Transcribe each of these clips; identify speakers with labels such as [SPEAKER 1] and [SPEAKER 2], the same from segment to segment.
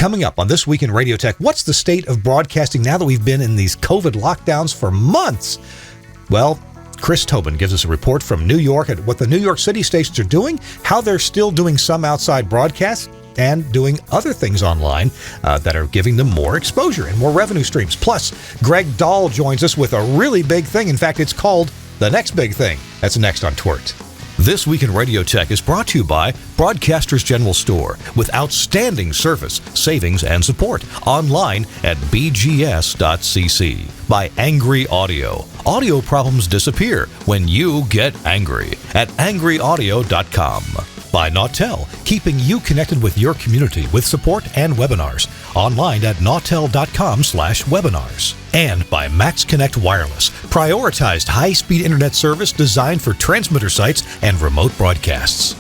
[SPEAKER 1] Coming up on This Week in Radio Tech, what's the state of broadcasting now that we've been in these COVID lockdowns for months? Well, Chris Tobin gives us a report from New York at what the New York City stations are doing, how they're still doing some outside broadcasts, and doing other things online that are giving them more exposure and more revenue streams. Plus, Greg Dahl joins us with a really big thing. In fact, it's called The Next Big Thing. That's next on TWiRT. This Week in Radio Tech is brought to you by Broadcasters General Store with outstanding service, savings, and support. Online at bgs.cc. By Angry Audio. Audio problems disappear when you get angry at angryaudio.com. By Nautel, keeping you connected with your community with support and webinars. Online at nautel.com/webinars. And by Max Connect Wireless, prioritized high-speed internet service designed for transmitter sites and remote broadcasts.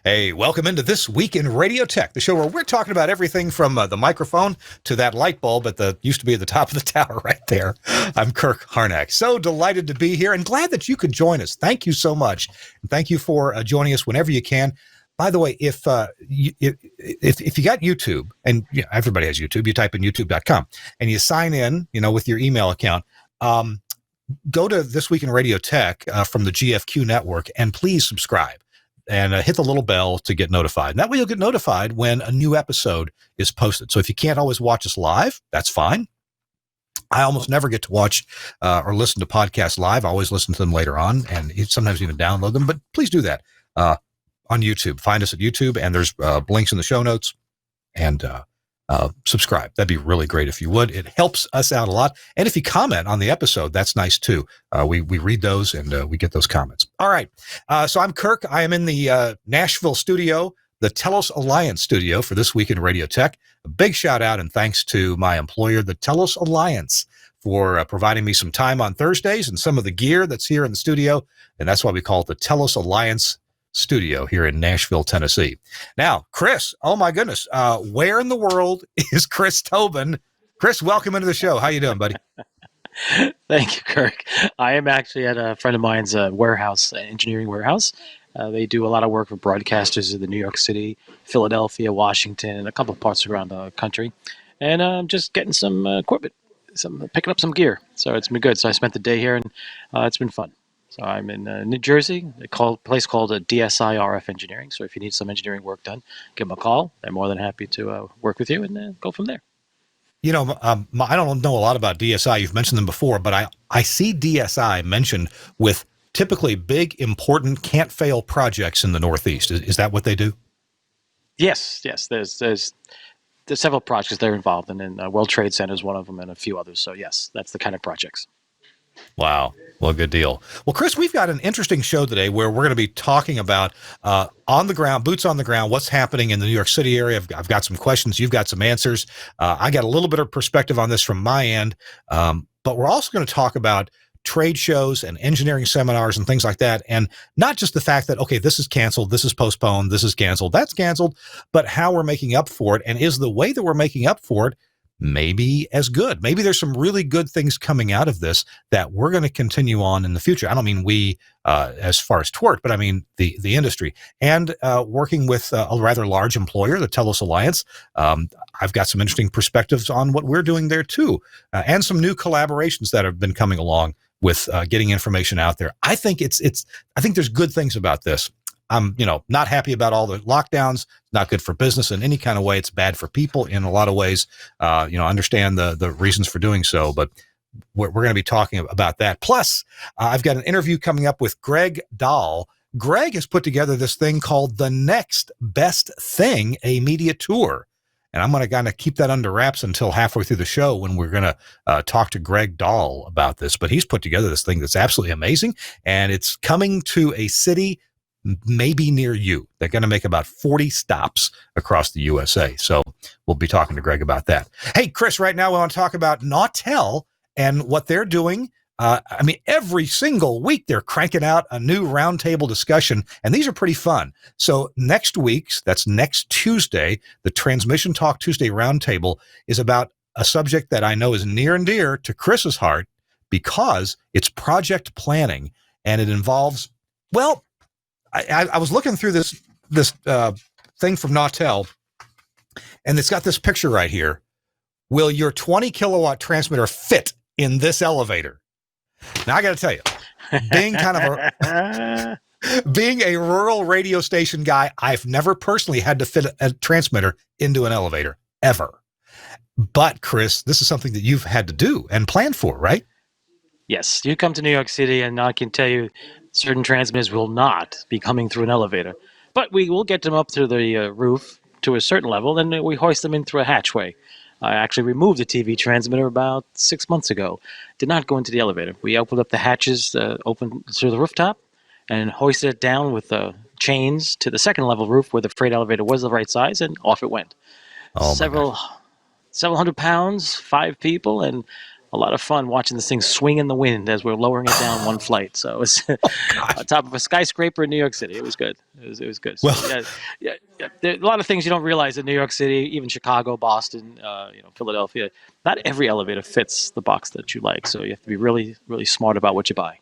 [SPEAKER 1] Hey, welcome into This Week in Radio Tech, the show where we're talking about everything from the microphone to that light bulb that used to be at the top of the tower right there. I'm Kirk Harnack. So delighted to be here and glad that you could join us. Thank you so much. And thank you for joining us whenever you can. By the way, if you got YouTube, and everybody has YouTube, you type in youtube.com and you sign in, with your email account, go to This Week in Radio Tech from the GFQ network and please subscribe. And hit the little bell to get notified. And that way you'll get notified when a new episode is posted. So if you can't always watch us live, that's fine. I almost never get to watch or listen to podcasts live. I always listen to them later on and sometimes even download them. But please do that on YouTube. Find us at YouTube, and there's links in the show notes. And subscribe. That'd be really great if you would. It helps us out a lot. And if you comment on the episode, that's nice too. We read those and we get those comments. All right. So I'm Kirk. I am in the Nashville studio, the Telos Alliance studio for This Week in Radio Tech. A big shout out and thanks to my employer, the Telos Alliance, for providing me some time on Thursdays and some of the gear that's here in the studio. And that's why we call it the Telos Alliance studio here in Nashville, Tennessee. Now, Chris, oh my goodness, where in the world is Chris Tobin? Chris, welcome into the show. How you doing, buddy?
[SPEAKER 2] Thank you, Kirk. I am actually at a friend of mine's warehouse, engineering warehouse. They do a lot of work for broadcasters in the New York City, Philadelphia, Washington, and a couple of parts around the country. And I'm just getting some equipment, picking up some gear. So it's been good. So I spent the day here, and it's been fun. So I'm in New Jersey, a place called DSI RF Engineering. So if you need some engineering work done, give them a call. They're more than happy to work with you and go from there.
[SPEAKER 1] I don't know a lot about DSI. You've mentioned them before, but I see DSI mentioned with typically big, important, can't-fail projects in the Northeast. Is that what they do?
[SPEAKER 2] Yes. There's several projects they're involved in, and World Trade Center is one of them and a few others. So yes, that's the kind of projects.
[SPEAKER 1] Wow. Well, good deal. Well, Chris, we've got an interesting show today where we're going to be talking about on the ground, boots on the ground, what's happening in the New York City area. I've got some questions. You've got some answers. I got a little bit of perspective on this from my end, but we're also going to talk about trade shows and engineering seminars and things like that. And not just the fact that, okay, this is canceled, this is postponed, this is canceled, that's canceled, but how we're making up for it. And is the way that we're making up for it maybe as good? Maybe there's some really good things coming out of this that we're going to continue on in the future. I don't mean we as far as TWiRT, but I mean the industry. And working with a rather large employer, the Telos Alliance, I've got some interesting perspectives on what we're doing there too, and some new collaborations that have been coming along with getting information out there. I think I think there's good things about this. I'm, not happy about all the lockdowns. Not good for business in any kind of way. It's bad for people in a lot of ways. Understand the reasons for doing so, but we're going to be talking about that. Plus, I've got an interview coming up with Greg Dahl. Greg has put together this thing called The Next Best Thing, a media tour. And I'm going to kind of keep that under wraps until halfway through the show when we're going to talk to Greg Dahl about this. But he's put together this thing that's absolutely amazing. And it's coming to a city maybe near you. They're going to make about 40 stops across the USA. So we'll be talking to Greg about that. Hey, Chris, right now we want to talk about Nautel and what they're doing. Every single week they're cranking out a new roundtable discussion, and these are pretty fun. So next week's, that's next Tuesday, the Transmission Talk Tuesday roundtable is about a subject that I know is near and dear to Chris's heart because it's project planning, and it involves, well, I was looking through this thing from Nautel, and it's got this picture right here. Will your 20 kilowatt transmitter fit in this elevator? Now I got to tell you, being being a rural radio station guy, I've never personally had to fit a transmitter into an elevator ever. But Chris, this is something that you've had to do and plan for, right?
[SPEAKER 2] Yes, you come to New York City, and I can tell you certain transmitters will not be coming through an elevator. But we will get them up to the roof to a certain level, and we hoist them in through a hatchway. I actually removed a TV transmitter about 6 months ago. Did not go into the elevator. We opened up the hatches, open through the rooftop, and hoisted it down with chains to the second level roof where the freight elevator was the right size, and off it went.
[SPEAKER 1] Oh,
[SPEAKER 2] Several hundred pounds, 5 people, and a lot of fun watching this thing swing in the wind as we're lowering it down one flight. So it was on top of a skyscraper in New York City. It was good. It was good. So,
[SPEAKER 1] Well,
[SPEAKER 2] yeah. There are a lot of things you don't realize in New York City, even Chicago, Boston, Philadelphia. Not every elevator fits the box that you like. So you have to be really, really smart about what you buy.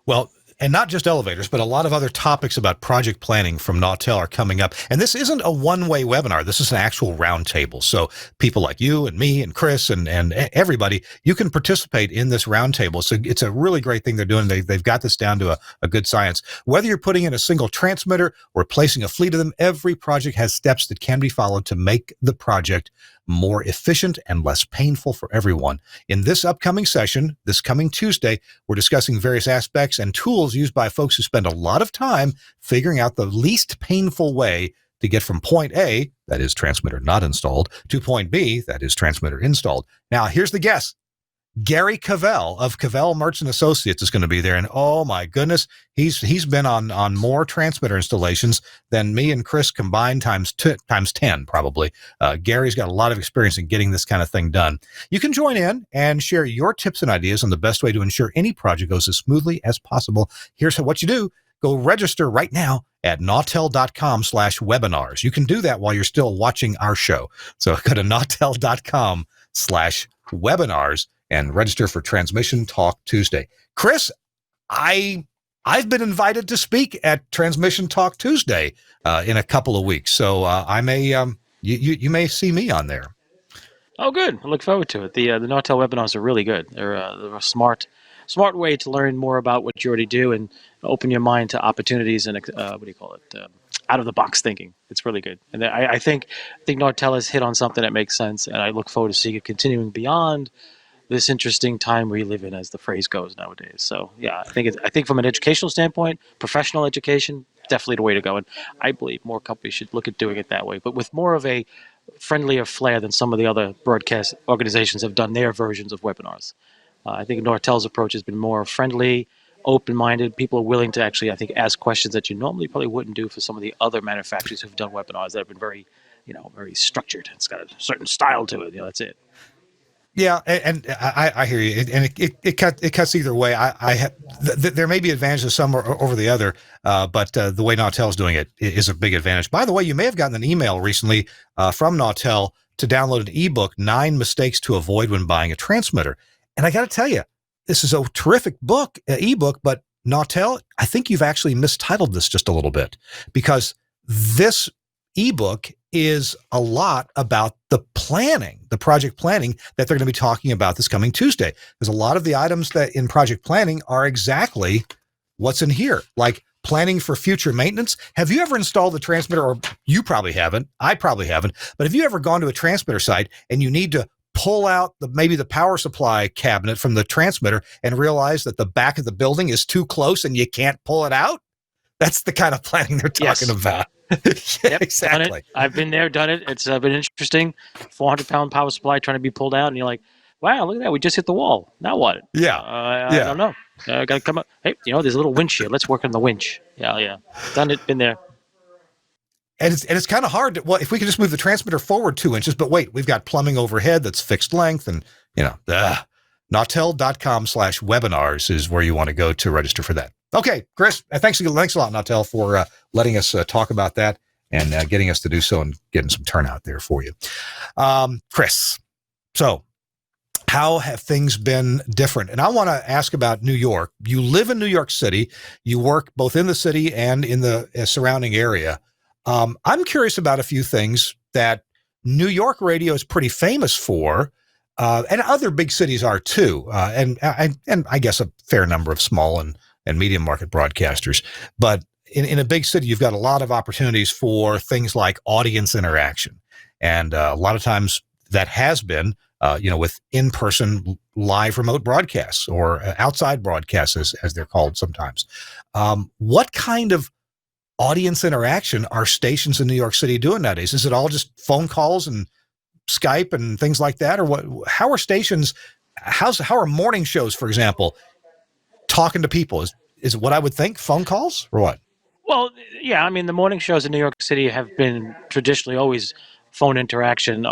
[SPEAKER 1] well, and not just elevators, but a lot of other topics about project planning from Nautel are coming up. And this isn't a one-way webinar. This is an actual roundtable. So people like you and me and Chris and everybody, you can participate in this roundtable. So it's a really great thing they're doing. They've got this down to a good science. Whether you're putting in a single transmitter or replacing a fleet of them, every project has steps that can be followed to make the project more efficient and less painful for everyone. In this upcoming session, this coming Tuesday, we're discussing various aspects and tools used by folks who spend a lot of time figuring out the least painful way to get from point A, that is transmitter not installed, to point B, that is transmitter installed. Now, here's the guess. Gary Cavell of Cavell Merchant Associates is going to be there. And oh my goodness, he's been on more transmitter installations than me and Chris combined times 10, probably. Gary's got a lot of experience in getting this kind of thing done. You can join in and share your tips and ideas on the best way to ensure any project goes as smoothly as possible. Here's what you do. Go register right now at nautel.com/webinars. You can do that while you're still watching our show. So go to nautel.com/webinars and register for Transmission Talk Tuesday. Chris, I've been invited to speak at Transmission Talk Tuesday in a couple of weeks, so I may you may see me on there.
[SPEAKER 2] Oh, good. I look forward to it. The Nautel webinars are really good. They're a smart way to learn more about what you already do and open your mind to opportunities and out of the box thinking. It's really good. And I think Nautel has hit on something that makes sense, and I look forward to seeing it continuing beyond this interesting time we live in, as the phrase goes nowadays. So yeah, I think from an educational standpoint, professional education, definitely the way to go. And I believe more companies should look at doing it that way, but with more of a friendlier flair than some of the other broadcast organizations have done their versions of webinars. I think Nortel's approach has been more friendly, open-minded. People are willing to actually, I think, ask questions that you normally probably wouldn't do for some of the other manufacturers who've done webinars that have been very, very structured. It's got a certain style to it. That's it.
[SPEAKER 1] Yeah, and I hear you, and it cuts either way. There may be advantages some over the other, but the way Nautel's doing it is a big advantage. By the way, you may have gotten an email recently from Nautel to download an ebook, 9 Mistakes to Avoid When Buying a Transmitter. And I got to tell you, this is a terrific ebook, but Nautel, I think you've actually mistitled this just a little bit, because this ebook is a lot about the project planning that they're going to be talking about this coming Tuesday. There's a lot of the items that in project planning are exactly what's in here, like planning for future maintenance. Have you ever installed a transmitter? Or you probably haven't. I probably haven't. But have you ever gone to a transmitter site and you need to pull out maybe the power supply cabinet from the transmitter and realize that the back of the building is too close and you can't pull it out? That's the kind of planning they're talking about.
[SPEAKER 2] Yep,
[SPEAKER 1] exactly.
[SPEAKER 2] I've been there, done it. It's been interesting. 400-pound power supply trying to be pulled out, and you're like, wow, look at that. We just hit the wall. Now what?
[SPEAKER 1] Yeah.
[SPEAKER 2] I don't know. Got to come up. Hey, there's a little winch here. Let's work on the winch. Yeah. Done it, been there.
[SPEAKER 1] And it's kind of hard to, if we could just move the transmitter forward 2 inches, but wait, we've got plumbing overhead that's fixed length, and, Nautel.com/webinars is where you want to go to register for that. Okay, Chris, thanks a lot, Nautel, for letting us talk about that and getting us to do so and getting some turnout there for you. Chris, so how have things been different? And I want to ask about New York. You live in New York City. You work both in the city and in the surrounding area. I'm curious about a few things that New York radio is pretty famous for, and other big cities are too, and I guess a fair number of small and medium market broadcasters. But in a big city, you've got a lot of opportunities for things like audience interaction, and a lot of times that has been, with in-person live remote broadcasts or outside broadcasts, as they're called sometimes. What kind of audience interaction are stations in New York City doing nowadays? Is it all just phone calls and Skype and things like that, or what? How are stations? How are morning shows, for example, talking to people? Is it what I would think? Phone calls or what?
[SPEAKER 2] Well, yeah, I mean, the morning shows in New York City have been traditionally always phone interaction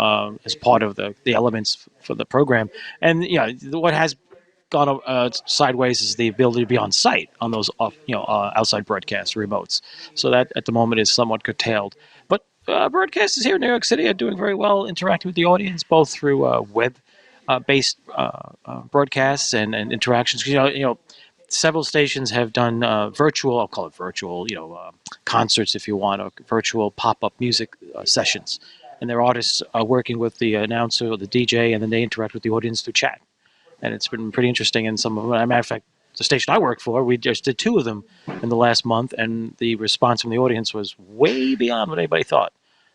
[SPEAKER 2] as part of the elements for the program. And what has gone sideways is the ability to be on site on those outside broadcast remotes. So that at the moment is somewhat curtailed. But broadcasters here in New York City are doing very well interacting with the audience, both through web based broadcasts and interactions. Several stations have done virtual, I'll call it virtual, concerts if you want, or virtual pop-up music sessions. And their artists are working with the announcer or the DJ, and then they interact with the audience through chat. And it's been pretty interesting. And some of them, as a matter of fact, the station I work for, we just did 2 of them in the last month, and the response from the audience was way beyond what anybody thought.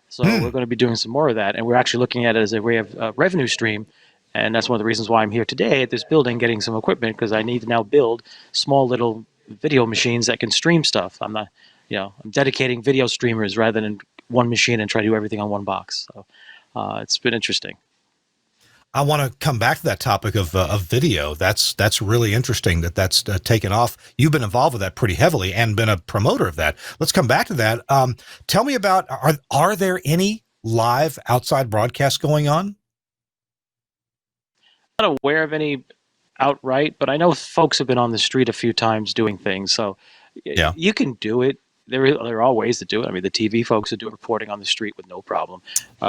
[SPEAKER 2] So we're going to be doing some more of that, and we're actually looking at it as a way of revenue stream. And that's one of the reasons why I'm here today at this building getting some equipment, because I need to now build small little video machines that can stream stuff. I'm not, I'm dedicating video streamers rather than one machine and try to do everything on one box. So it's been interesting.
[SPEAKER 1] I want to come back to that topic of video. That's really interesting that's taken off. You've been involved with that pretty heavily and been a promoter of that. Let's come back to that. Tell me about, are there any live outside broadcasts going on?
[SPEAKER 2] I'm not aware of any outright, but I know folks have been on the street a few times doing things. So
[SPEAKER 1] Yeah.
[SPEAKER 2] you can do it. There are ways to do it. I mean, the TV folks are doing reporting on the street with no problem.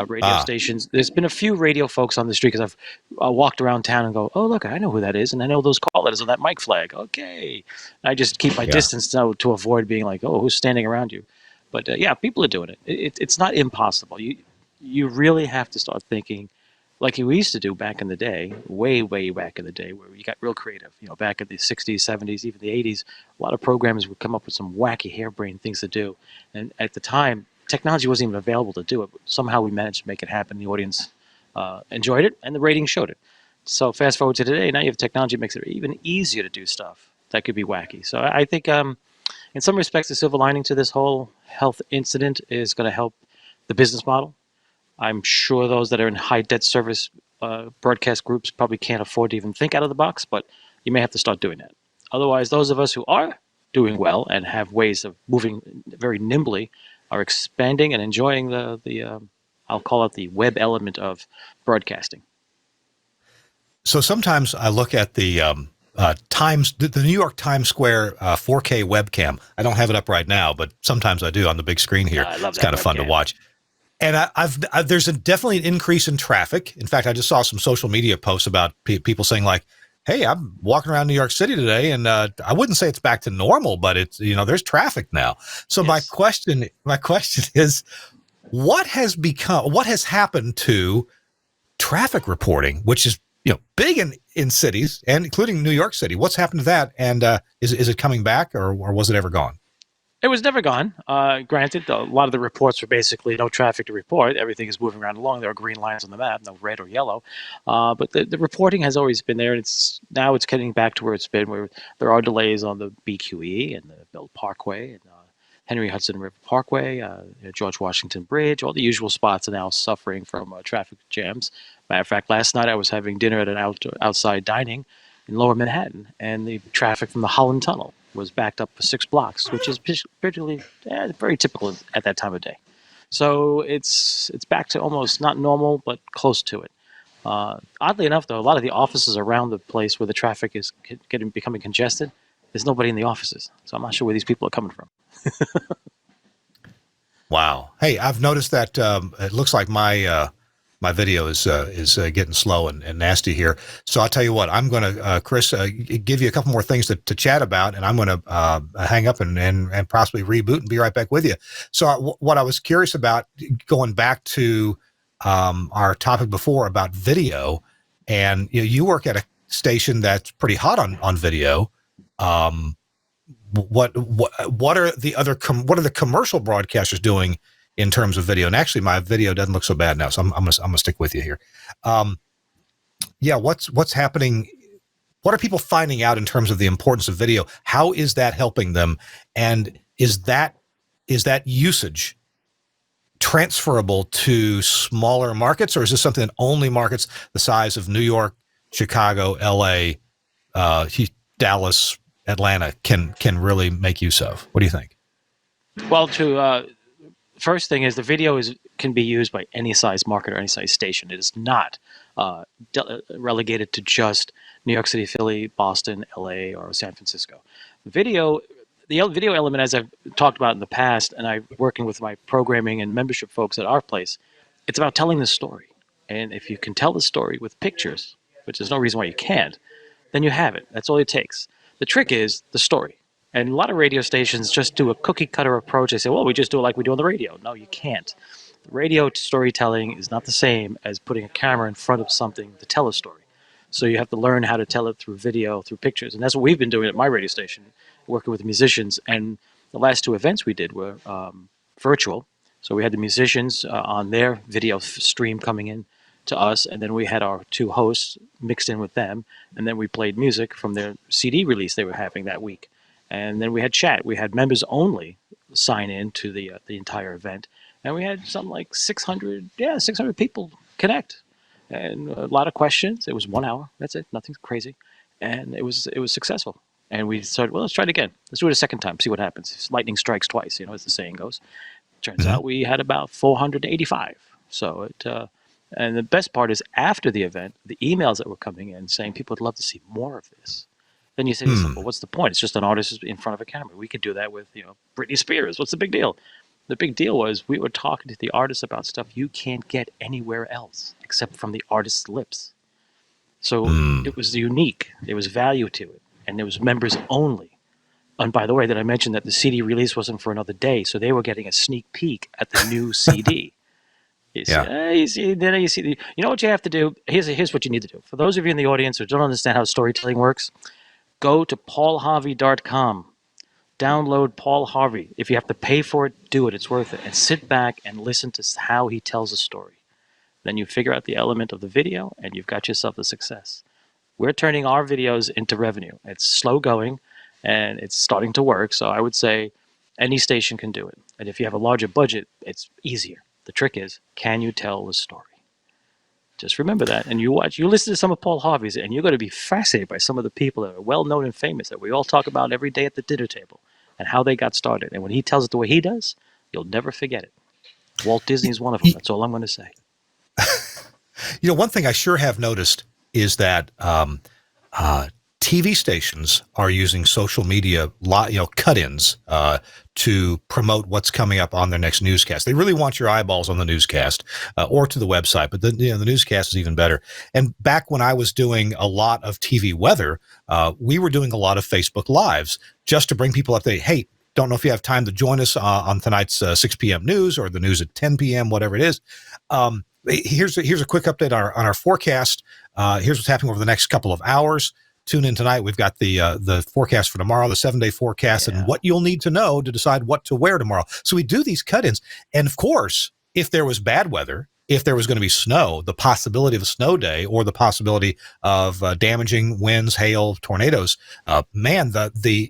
[SPEAKER 2] Radio stations. There's been a few radio folks on the street because I've walked around town and go, oh, look, I know who that is. And I know those call letters on that mic flag. Okay. I just keep my distance now to avoid being like, oh, who's standing around you? But yeah, people are doing it. It's not impossible. You really have to start thinking like we used to do back in the day, way, way back in the day, where we got real creative. Back in the 60s, 70s, even the 80s, a lot of programmers would come up with some wacky, harebrained things to do. And at the time, technology wasn't even available to do it. But somehow we managed to make it happen. The audience enjoyed it, and the ratings showed it. So fast forward to today, now you have technology that makes it even easier to do stuff that could be wacky. So I think in some respects, the silver lining to this whole health incident is going to help the business model. I'm sure those that are in high debt service broadcast groups probably can't afford to even think out of the box, but you may have to start doing that. Otherwise, those of us who are doing well and have ways of moving very nimbly are expanding and enjoying the I'll call it the web element of broadcasting.
[SPEAKER 1] So sometimes I look at the the New York Times Square 4K webcam. I don't have it up right now, but sometimes I do on the big screen here.
[SPEAKER 2] I love
[SPEAKER 1] it's kind of fun to watch. And there's definitely an increase in traffic. In fact, I just saw some social media posts about people saying like, hey, I'm walking around New York City today, and I wouldn't say it's back to normal, but it's, there's traffic now. So yes. My question is, what has happened to traffic reporting, which is, big in cities and including New York City? What's happened to that? And is it coming back or was it ever gone?
[SPEAKER 2] It was never gone. Granted, a lot of the reports were basically no traffic to report. Everything is moving around along. There are green lines on the map, no red or yellow. But the reporting has always been there. And now it's getting back to where it's been, where there are delays on the BQE and the Belt Parkway and Henry Hudson River Parkway, George Washington Bridge. All the usual spots are now suffering from traffic jams. Matter of fact, last night I was having dinner at an outside dining in Lower Manhattan, and the traffic from the Holland Tunnel was backed up for 6 blocks, which is particularly very typical at that time of day. So it's back to almost not normal, but close to it. Oddly enough, though, a lot of the offices around the place where the traffic is becoming congested, there's nobody in the offices. So I'm not sure where these people are coming from.
[SPEAKER 1] Wow. Hey, I've noticed that it looks like my video is getting slow and nasty here. So I'll tell you what, I'm going to, Chris, give you a couple more things to chat about, and I'm going to hang up and possibly reboot and be right back with you. So what I was curious about, going back to our topic before about video, and you work at a station that's pretty hot on video. What are the other what are the commercial broadcasters doing in terms of video? And actually, my video doesn't look so bad now, so I'm gonna stick with you here. What's happening? What are people finding out in terms of the importance of video? How is that helping them? And is that usage transferable to smaller markets, or is this something that only markets the size of New York, Chicago, LA, Dallas, Atlanta can really make use of? What do you think?
[SPEAKER 2] Well, first thing is the video can be used by any size market or any size station. It is not relegated to just New York City, Philly, Boston, LA, or San Francisco. The video element, as I've talked about in the past, and I'm working with my programming and membership folks at our place, it's about telling the story. And if you can tell the story with pictures, which there's no reason why you can't, then you have it. That's all it takes. The trick is the story. And a lot of radio stations just do a cookie cutter approach. They say, well, we just do it like we do on the radio. No, you can't. The radio storytelling is not the same as putting a camera in front of something to tell a story. So you have to learn how to tell it through video, through pictures. And that's what we've been doing at my radio station, working with musicians. And the last two events we did were virtual. So we had the musicians on their video stream coming in to us, and then we had our two hosts mixed in with them, and then we played music from their CD release they were having that week. And then we had chat. We had members only sign in to the entire event, and we had something like 600 people connect, and a lot of questions. It was 1 hour. That's it. Nothing crazy, and it was successful. And we said, well, let's try it again. Let's do it a second time. See what happens. If lightning strikes twice, as the saying goes. Turns out we had about 485. So it. And the best part is after the event, the emails that were coming in saying people would love to see more of this. Then you say to yourself, well, what's the point? It's just an artist in front of a camera. We could do that with, Britney Spears. What's the big deal? The big deal was we were talking to the artists about stuff you can't get anywhere else except from the artist's lips. So it was unique. There was value to it. And there was members only. And by the way, that I mentioned that the CD release wasn't for another day. So they were getting a sneak peek at the new CD. You see, you know what you have to do? Here's what you need to do. For those of you in the audience who don't understand how storytelling works, go to paulharvey.com. Download Paul Harvey. If you have to pay for it, do it. It's worth it. And sit back and listen to how he tells a story. Then you figure out the element of the video, and you've got yourself a success. We're turning our videos into revenue. It's slow going, and it's starting to work. So I would say any station can do it. And if you have a larger budget, it's easier. The trick is, can you tell the story? Just remember that. And you listen to some of Paul Harvey's, and you're going to be fascinated by some of the people that are well-known and famous that we all talk about every day at the dinner table and how they got started. And when he tells it the way he does, you'll never forget it. Walt Disney's one of them. That's all I'm going to say.
[SPEAKER 1] One thing I sure have noticed is that TV stations are using social media, cut-ins to promote what's coming up on their next newscast. They really want your eyeballs on the newscast or to the website, but the newscast is even better. And back when I was doing a lot of TV weather, we were doing a lot of Facebook Lives just to bring people up there. Hey, don't know if you have time to join us on tonight's 6 p.m. news or the news at 10 p.m., whatever it is. Here's a quick update on our forecast. Here's what's happening over the next couple of hours. Tune in tonight. We've got the forecast for tomorrow, the 7-day forecast, and what you'll need to know to decide what to wear tomorrow. So we do these cut-ins. And of course, if there was bad weather, if there was going to be snow, the possibility of a snow day or the possibility of damaging winds, hail, tornadoes,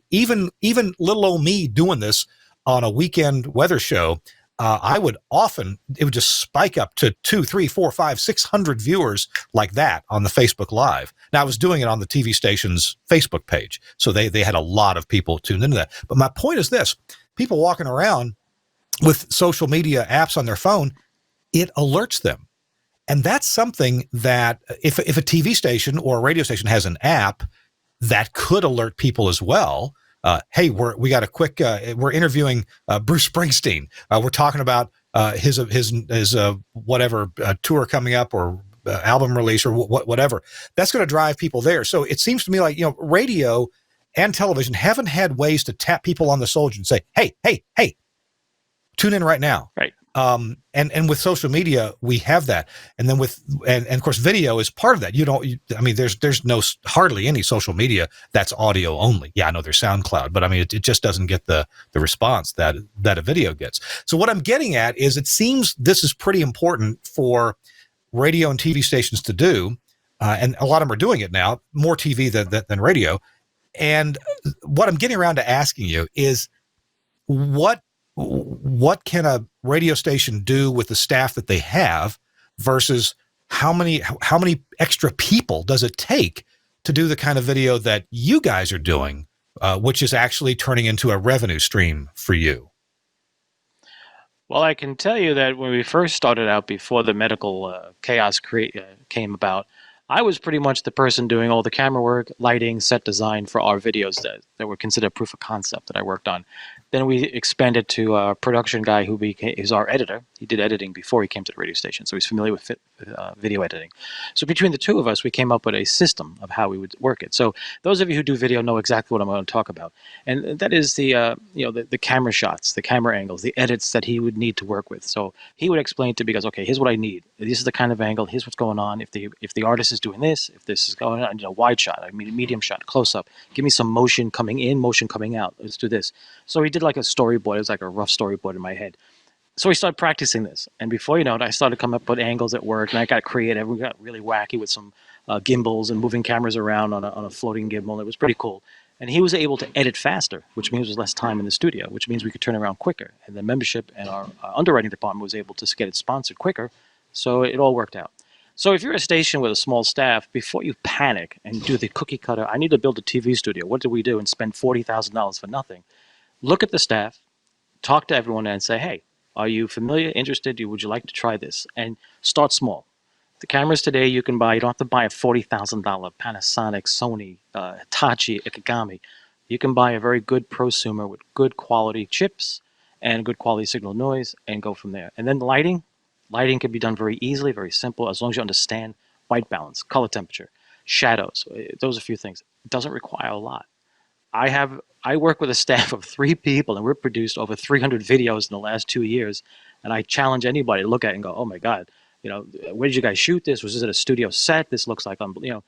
[SPEAKER 1] even little old me doing this on a weekend weather show, it would just spike up to 200, 300, 400, 500, 600 viewers like that on the Facebook Live. Now, I was doing it on the TV station's Facebook page, so they had a lot of people tuned into that. But my point is this: people walking around with social media apps on their phone, it alerts them. And that's something that if a TV station or a radio station has an app, that could alert people as well. Hey, we got a quick. We're interviewing Bruce Springsteen. We're talking about his whatever tour coming up or album release or whatever. That's going to drive people there. So it seems to me like radio and television haven't had ways to tap people on the shoulder and say, hey, tune in right now.
[SPEAKER 2] Right.
[SPEAKER 1] And with social media, we have that. And then and of course, video is part of that. I mean, there's hardly any social media that's audio only. Yeah, I know there's SoundCloud, but I mean, it just doesn't get the response that a video gets. So what I'm getting at is, it seems this is pretty important for radio and TV stations to do. And a lot of them are doing it now, more TV than radio. And what I'm getting around to asking you is, what can a radio station do with the staff that they have, versus how many extra people does it take to do the kind of video that you guys are doing, which is actually turning into a revenue stream for you?
[SPEAKER 2] Well, I can tell you that when we first started out, before the medical chaos came about, I was pretty much the person doing all the camera work, lighting, set design for our videos that were considered proof of concept that I worked on. Then we expanded to a production guy who is our editor. He did editing before he came to the radio station, so he's familiar with video editing. So between the two of us, we came up with a system of how we would work it. So those of you who do video know exactly what I'm going to talk about, and that is the camera shots, the camera angles, the edits that he would need to work with. So he would explain to me, because okay, here's what I need. This is the kind of angle. Here's what's going on. If the artist is doing this, if this is going on, wide shot, I mean medium shot, close up. Give me some motion coming in, motion coming out. Let's do this. So he did like a storyboard. It was like a rough storyboard in my head. So we started practicing this, and before you know it, I started coming up with angles at work, and I got creative. We got really wacky with some gimbals and moving cameras around on a floating gimbal. It was pretty cool. And he was able to edit faster, which means there's less time in the studio, which means we could turn around quicker. And the membership and our underwriting department was able to get it sponsored quicker, so it all worked out. So if you're a station with a small staff, before you panic and do the cookie cutter, I need to build a TV studio. What do we do? And spend $40,000 for nothing. Look at the staff, talk to everyone, and say, hey, are you familiar, interested? Would you like to try this? And start small. The cameras today you can buy, you don't have to buy a $40,000 Panasonic, Sony, Hitachi, Ikegami. You can buy a very good prosumer with good quality chips and good quality signal noise and go from there. And then lighting can be done very easily, very simple, as long as you understand white balance, color temperature, shadows. Those are a few things. It doesn't require a lot. I work with a staff of 3 people, and we've produced over 300 videos in the last 2 years. And I challenge anybody to look at it and go, oh my God, where did you guys shoot this? Was this at a studio set? This looks like, no.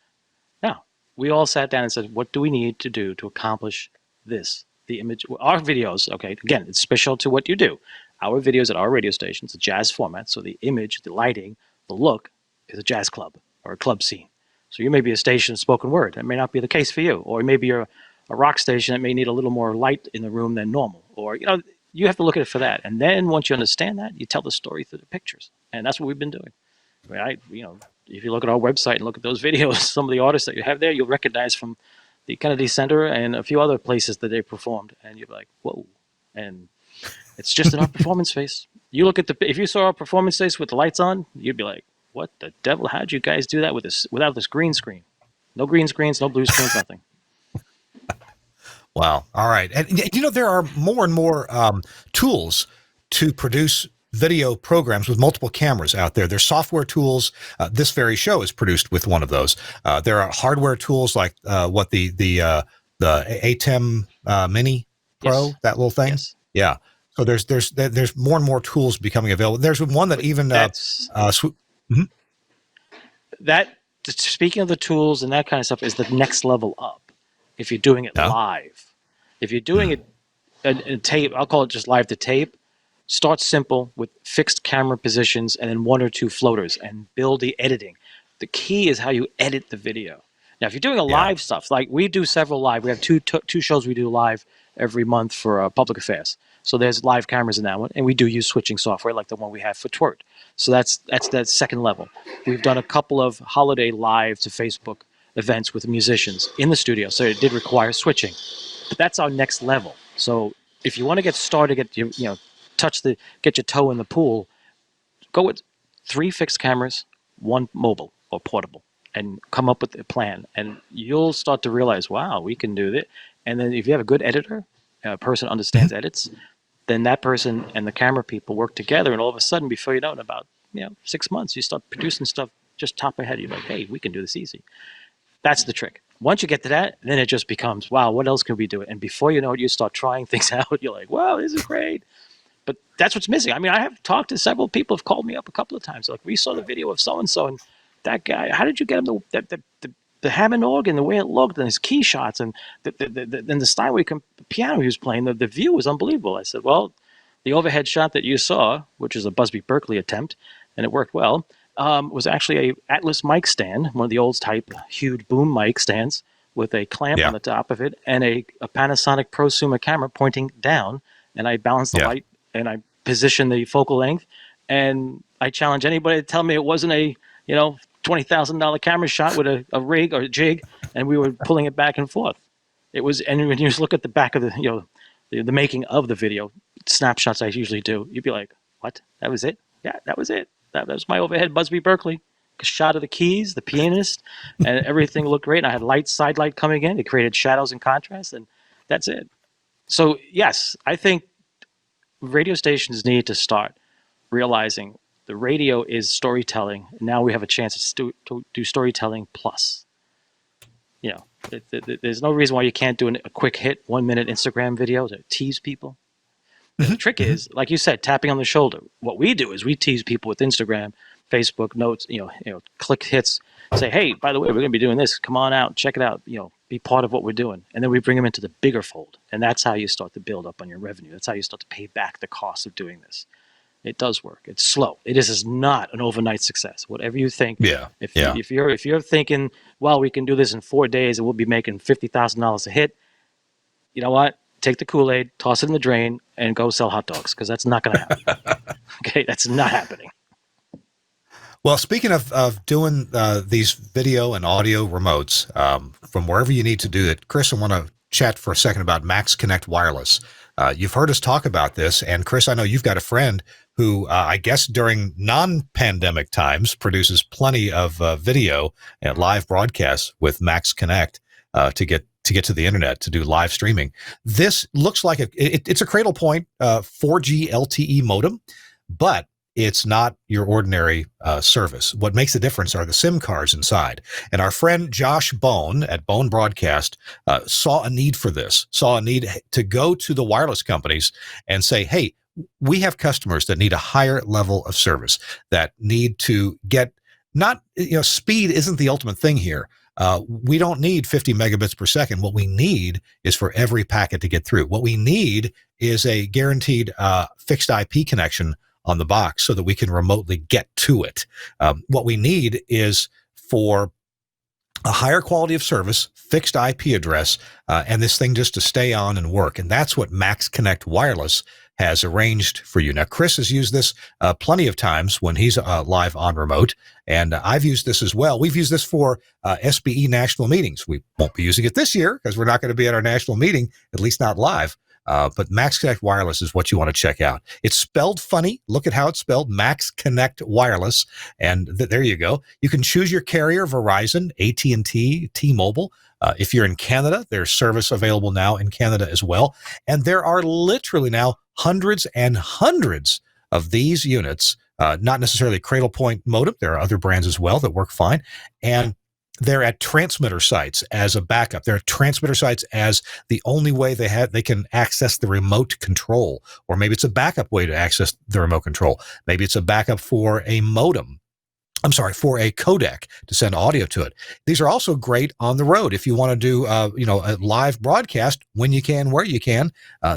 [SPEAKER 2] We all sat down and said, what do we need to do to accomplish this? The image, our videos, okay, again, it's special to what you do. Our videos at our radio station, it's a jazz format. So the image, the lighting, the look is a jazz club or a club scene. So you may be a station of spoken word. That may not be the case for you. Or maybe you're a rock station that may need a little more light in the room than normal. Or, you have to look at it for that. And then once you understand that, you tell the story through the pictures. And that's what we've been doing. Right? If you look at our website and look at those videos, some of the artists that you have there, you'll recognize from the Kennedy Center and a few other places that they performed. And you're like, whoa. And it's just in our performance space. You look at if you saw our performance space with the lights on, you'd be like, what the devil? How'd you guys do that without this green screen? No green screens, no blue screens, nothing.
[SPEAKER 1] Wow. All right. And there are more and more tools to produce video programs with multiple cameras out there. There's software tools. This very show is produced with one of those. There are hardware tools like the ATEM Mini Pro,
[SPEAKER 2] yes.
[SPEAKER 1] That little thing.
[SPEAKER 2] Yes.
[SPEAKER 1] Yeah. So there's more and more tools becoming available. There's one that even
[SPEAKER 2] that, speaking of the tools and that kind of stuff, is the next level up. If you're doing it live, if you're doing it in tape, I'll call it just live to tape. Start simple with fixed camera positions and then 1 or 2 floaters and build the editing. The key is how you edit the video. Now, if you're doing live stuff, like we do several live, we have two shows we do live every month for public affairs. So there's live cameras in that one, and we do use switching software like the one we have for TWiRT. So that's that second level. We've done a couple of holiday live to Facebook events with musicians in the studio, so it did require switching. But that's our next level. So if you want to get started, get your toe in the pool, go with 3 fixed cameras, 1 mobile or portable, and come up with a plan. And you'll start to realize, wow, we can do it. And then if you have a good editor, a person understands edits, then that person and the camera people work together, and all of a sudden, before you know it, in about 6 months, you start producing stuff just top ahead. You're like, hey, we can do this easy. That's the trick. Once you get to that, then it just becomes, wow, what else can we do? And before you know it, you start trying things out. You're like, wow, this is great. but that's what's missing. I mean, I have talked to several people who've called me up a couple of times. Like, we saw the video of so-and-so, and that guy, how did you get him the Hammond organ, the way it looked, and his key shots, and the Steinway piano he was playing, the view was unbelievable. I said, well, the overhead shot that you saw, which is a Busby Berkeley attempt, and it worked well, was actually a Atlas mic stand, one of the old type huge boom mic stands with a clamp on the top of it, and a Panasonic prosumer camera pointing down, and I balanced the light, and I positioned the focal length, and I challenge anybody to tell me it wasn't a, $20,000 camera shot with a rig or a jig, and we were pulling it back and forth. It was, and when you just look at the back of the making of the video, snapshots I usually do, you'd be like, what? That was it? Yeah, that was it. That was my overhead Busby Berkeley. Shot of the keys, the pianist, and everything looked great. And I had side light coming in. It created shadows and contrast, and that's it. So, yes, I think radio stations need to start realizing the radio is storytelling. And now we have a chance to do storytelling plus. There's no reason why you can't do a quick hit 1 minute Instagram video to tease people. The trick is, like you said, tapping on the shoulder. What we do is we tease people with Instagram, Facebook notes, click hits, say, hey, by the way, we're going to be doing this. Come on out, check it out, be part of what we're doing. And then we bring them into the bigger fold. And that's how you start to build up on your revenue. That's how you start to pay back the cost of doing this. It does work. It's slow. It is not an overnight success. Whatever you think. If you're thinking, well, we can do this in 4 days and we'll be making $50,000 a hit, you know what? Take the Kool-Aid, toss it in the drain, and go sell hot dogs, because that's not going to happen. Okay, that's not happening.
[SPEAKER 1] Well, speaking of doing these video and audio remotes from wherever you need to do it, Chris, I want to chat for a second about Max Connect Wireless. You've heard us talk about this, and Chris, I know you've got a friend who I guess during non-pandemic times produces plenty of video and live broadcasts with Max Connect to get to the internet to do live streaming. This looks like it's a Cradle Point 4G LTE modem, but it's not your ordinary service. What makes the difference are the SIM cards inside. And our friend Josh Bone at Bone Broadcast saw a need for this, saw a need to go to the wireless companies and say, hey, we have customers that need a higher level of service, that need to get speed isn't the ultimate thing here. We don't need 50 megabits per second. What we need is for every packet to get through. What we need is a guaranteed fixed IP connection on the box so that we can remotely get to it. What we need is for a higher quality of service, fixed IP address, and this thing just to stay on and work. And that's what Max Connect Wireless has arranged for you. Now, Chris has used this plenty of times when he's live on remote, and I've used this as well. We've used this for SBE national meetings. We won't be using it this year because we're not going to be at our national meeting, at least not live. But Max Connect Wireless is what you want to check out. It's spelled funny. Look at how it's spelled, Max Connect Wireless. And there you go. You can choose your carrier, Verizon, AT&T, T-Mobile. If you're in Canada, there's service available now in Canada as well. And there are literally now hundreds and hundreds of these units, not necessarily Cradle Point modem. There are other brands as well that work fine. And they're at transmitter sites as a backup. They're at transmitter sites as the only way they can access the remote control. Or maybe it's a backup way to access the remote control. Maybe it's a backup for a modem. For a codec to send audio to it. These are also great on the road. If you want to do, a live broadcast when you can, where you can,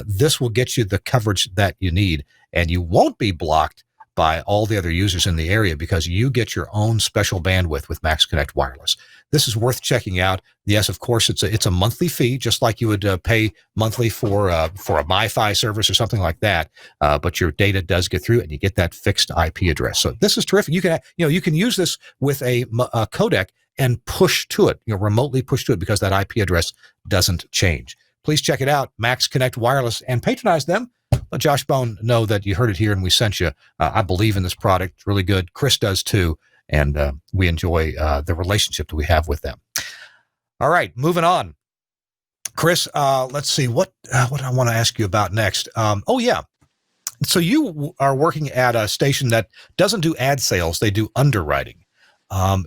[SPEAKER 1] this will get you the coverage that you need, and you won't be blocked by all the other users in the area because you get your own special bandwidth with Max Connect Wireless. This is worth checking out. Yes, of course, it's a monthly fee, just like you would pay monthly for a MiFi service or something like that. But your data does get through, and you get that fixed IP address. So this is terrific. You can use this with a codec and push to it, remotely push to it, because that IP address doesn't change. Please check it out, Max Connect Wireless, and patronize them. Let Josh Bone know that you heard it here and we sent you. I believe in this product. It's really good. Chris does too. And we enjoy the relationship that we have with them. All right, moving on. Chris, let's see what I want to ask you about next. So you are working at a station that doesn't do ad sales. They do underwriting.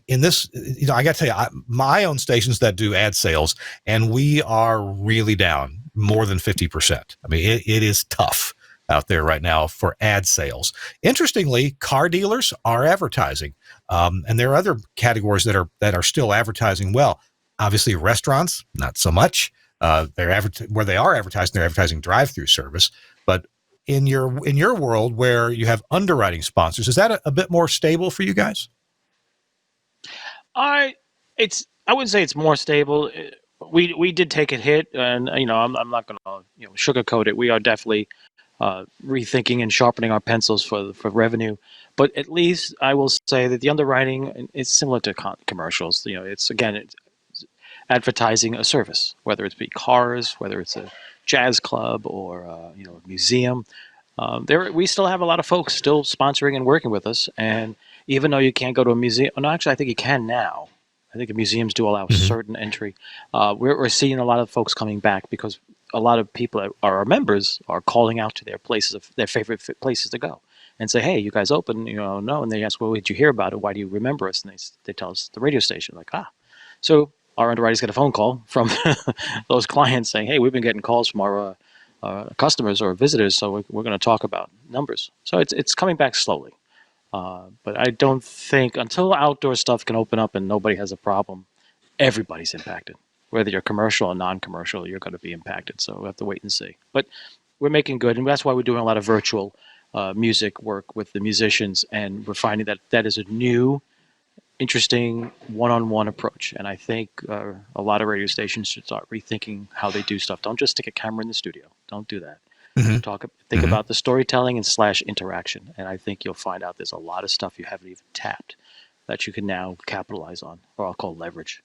[SPEAKER 1] In this, I got to tell you, my own stations that do ad sales, and we are really down more than 50%. I mean, it is tough out there right now for ad sales. Interestingly, car dealers are advertising, and there are other categories that are still advertising well. Obviously, restaurants not so much. Where they are advertising, they're advertising drive-through service. But in your world where you have underwriting sponsors, is that a bit more stable for you guys?
[SPEAKER 2] I would say it's more stable. We did take a hit, and I'm not going to sugarcoat it. We are definitely rethinking and sharpening our pencils for revenue. But at least I will say that the underwriting is similar to commercials. It's advertising a service, whether it's be cars, whether it's a jazz club or a museum. We still have a lot of folks still sponsoring and working with us, and even though you can't go to a museum, no, actually, I think you can now. I think the museums do allow
[SPEAKER 1] Mm-hmm.
[SPEAKER 2] certain entry. We're seeing a lot of folks coming back because a lot of people that are our members are calling out to their favorite places to go, and say, "Hey, you guys open?" No, and they ask, "Well, did you hear about it? Why do you remember us?" And they tell us the radio station. Like, so our underwriters get a phone call from those clients saying, "Hey, we've been getting calls from our customers or visitors, so we're going to talk about numbers." So it's coming back slowly. But I don't think until outdoor stuff can open up and nobody has a problem, everybody's impacted. Whether you're commercial or non-commercial, you're going to be impacted. So we have to wait and see. But we're making good, and that's why we're doing a lot of virtual music work with the musicians, and we're finding that is a new, interesting one-on-one approach. And I think a lot of radio stations should start rethinking how they do stuff. Don't just stick a camera in the studio. Don't do that.
[SPEAKER 1] Mm-hmm.
[SPEAKER 2] Think
[SPEAKER 1] Mm-hmm.
[SPEAKER 2] about the storytelling and slash interaction, and I think you'll find out there's a lot of stuff you haven't even tapped that you can now capitalize on, or I'll call leverage.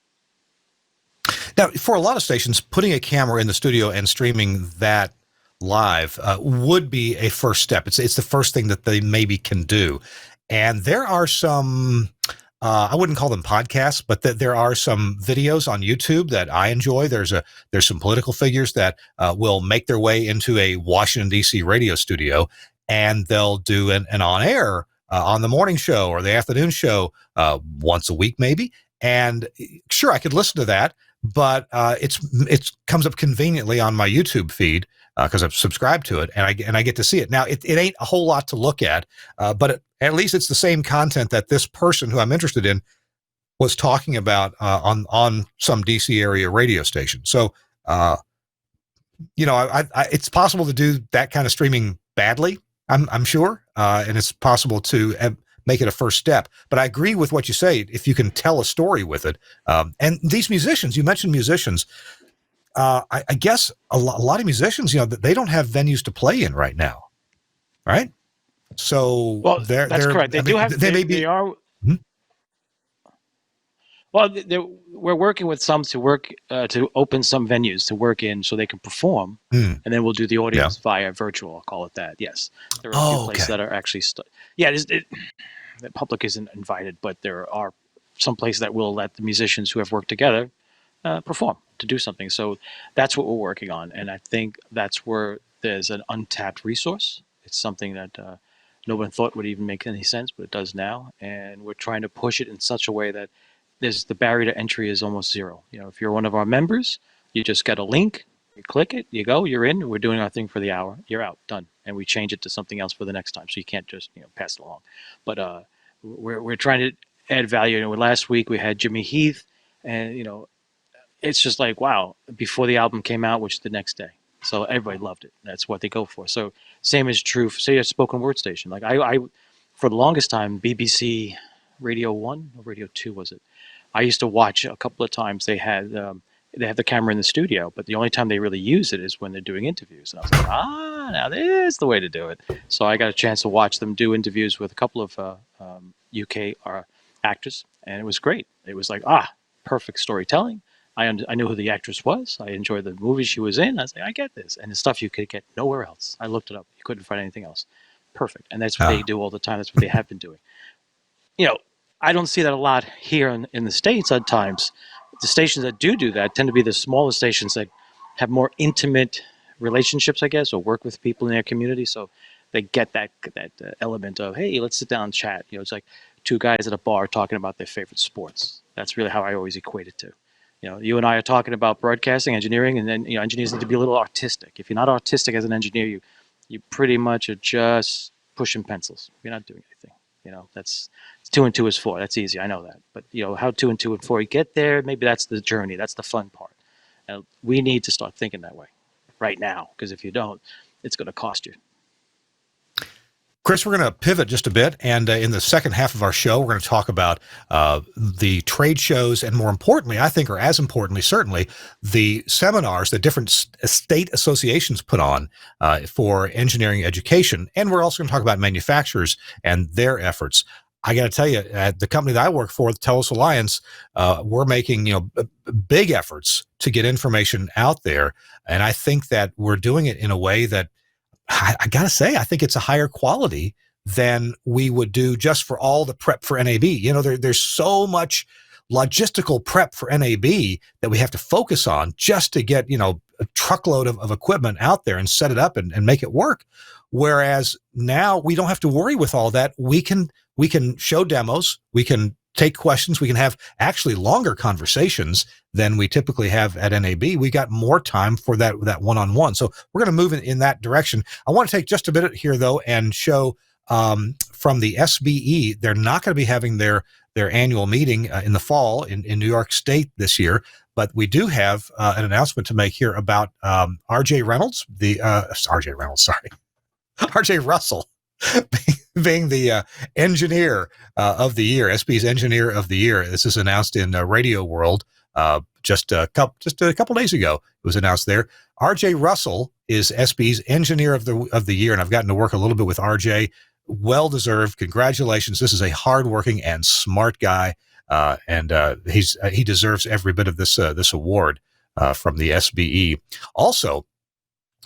[SPEAKER 1] Now, for a lot of stations, putting a camera in the studio and streaming that live would be a first step. It's the first thing that they maybe can do, and there are some. I wouldn't call them podcasts, but there are some videos on YouTube that I enjoy. There's some political figures that will make their way into a Washington D.C. radio studio, and they'll do an on air on the morning show or the afternoon show once a week, maybe. And sure, I could listen to that, but it comes up conveniently on my YouTube feed because I've subscribed to it, and I get to see it. Now, it ain't a whole lot to look at, but at least it's the same content that this person who I'm interested in was talking about on some DC area radio station. So, it's possible to do that kind of streaming badly, I'm sure, and it's possible to make it a first step. But I agree with what you say. If you can tell a story with it, and these musicians, you mentioned musicians. I guess a lot of musicians, they don't have venues to play in right now, right? So
[SPEAKER 2] that's correct. They are.
[SPEAKER 1] Hmm?
[SPEAKER 2] Well, we're working with some to open some venues to work in so they can perform, and then we'll do the audience via virtual. I'll call it that. Yes, there are a few places that are actually. The public isn't invited, but there are some places that will let the musicians who have worked together perform to do something. So that's what we're working on, and I think that's where there's an untapped resource. It's something that no one thought would even make any sense, but it does now, and we're trying to push it in such a way that the barrier to entry is almost zero. If you're one of our members, you just get a link, you click it, you go, you're in. We're doing our thing for the hour. You're out, done, and we change it to something else for the next time. So you can't just pass it along. But we're trying to add value. Last week we had Jimmy Heath, and it's just like, wow, before the album came out, which is the next day. So everybody loved it. That's what they go for. So same is true for, say, a spoken word station. Like I for the longest time, BBC Radio 1 or Radio 2 was it? I used to watch a couple of times. They have the camera in the studio, but the only time they really use it is when they're doing interviews. And I was like, now this is the way to do it. So I got a chance to watch them do interviews with a couple of UK actors, and it was great. It was like, perfect storytelling. I knew who the actress was. I enjoyed the movie she was in. I was like, I get this. And the stuff you could get nowhere else. I looked it up. You couldn't find anything else. Perfect. And that's what they do all the time. That's what they have been doing. I don't see that a lot here in the States at times. The stations that do that tend to be the smaller stations that have more intimate relationships, I guess, or work with people in their community. So they get that element of, hey, let's sit down and chat. It's like two guys at a bar talking about their favorite sports. That's really how I always equate it to. You and I are talking about broadcasting, engineering, and then engineers need to be a little artistic. If you're not artistic as an engineer, you pretty much are just pushing pencils. You're not doing anything. That's 2 and 2 is 4. That's easy. I know that. But how 2 and 2 and 4 you get there, maybe that's the journey. That's the fun part. And we need to start thinking that way right now, because if you don't, it's going to cost you.
[SPEAKER 1] Chris, we're going to pivot just a bit, and in the second half of our show, we're going to talk about the trade shows, and more importantly, I think, or as importantly, certainly, the seminars that different state associations put on for engineering education. And we're also going to talk about manufacturers and their efforts. I got to tell you, at the company that I work for, the Telos Alliance, we're making big efforts to get information out there, and I think that we're doing it in a way that I got to say, I think it's a higher quality than we would do just for all the prep for NAB. There's so much logistical prep for NAB that we have to focus on just to get, a truckload of equipment out there and set it up and make it work. Whereas now we don't have to worry with all that. We can show demos. We can take questions. We can have actually longer conversations than we typically have at NAB. We got more time for that one-on-one. So we're going to move in that direction. I want to take just a bit here, though, and show from the SBE, they're not going to be having their annual meeting in the fall in New York State this year. But we do have an announcement to make here about RJ Russell being the engineer of the year, SB's engineer of the year. This is announced in Radio World just a couple days ago. It was announced there. RJ Russell is SB's engineer of the year, and I've gotten to work a little bit with RJ. Well deserved. Congratulations. This is a hardworking and smart guy, and he deserves every bit of this award from the SBE. Also,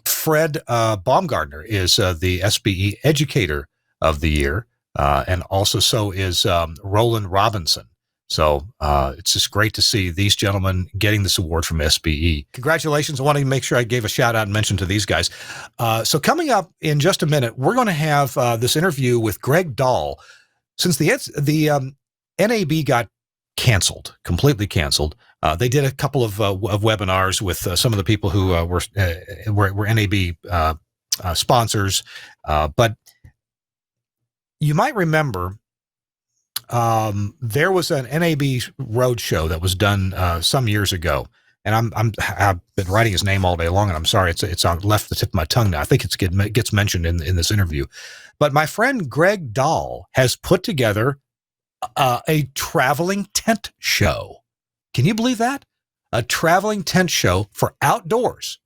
[SPEAKER 1] Fred Baumgartner is the SBE Educator of the Year, and also so is Roland Robinson. So it's just great to see these gentlemen getting this award from SBE. Congratulations. I want to make sure I gave a shout out and mention to these guys. So coming up in just a minute, we're going to have this interview with Greg Dahl. Since the NAB got completely canceled, they did a couple of webinars with some of the people who were NAB sponsors. But you might remember there was an NAB roadshow that was done some years ago, and I've been writing his name all day long, and I'm sorry it's on left the tip of my tongue now. I think it gets mentioned in this interview. But my friend Greg Dahl has put together a traveling tent show. Can you believe that? A traveling tent show for outdoors.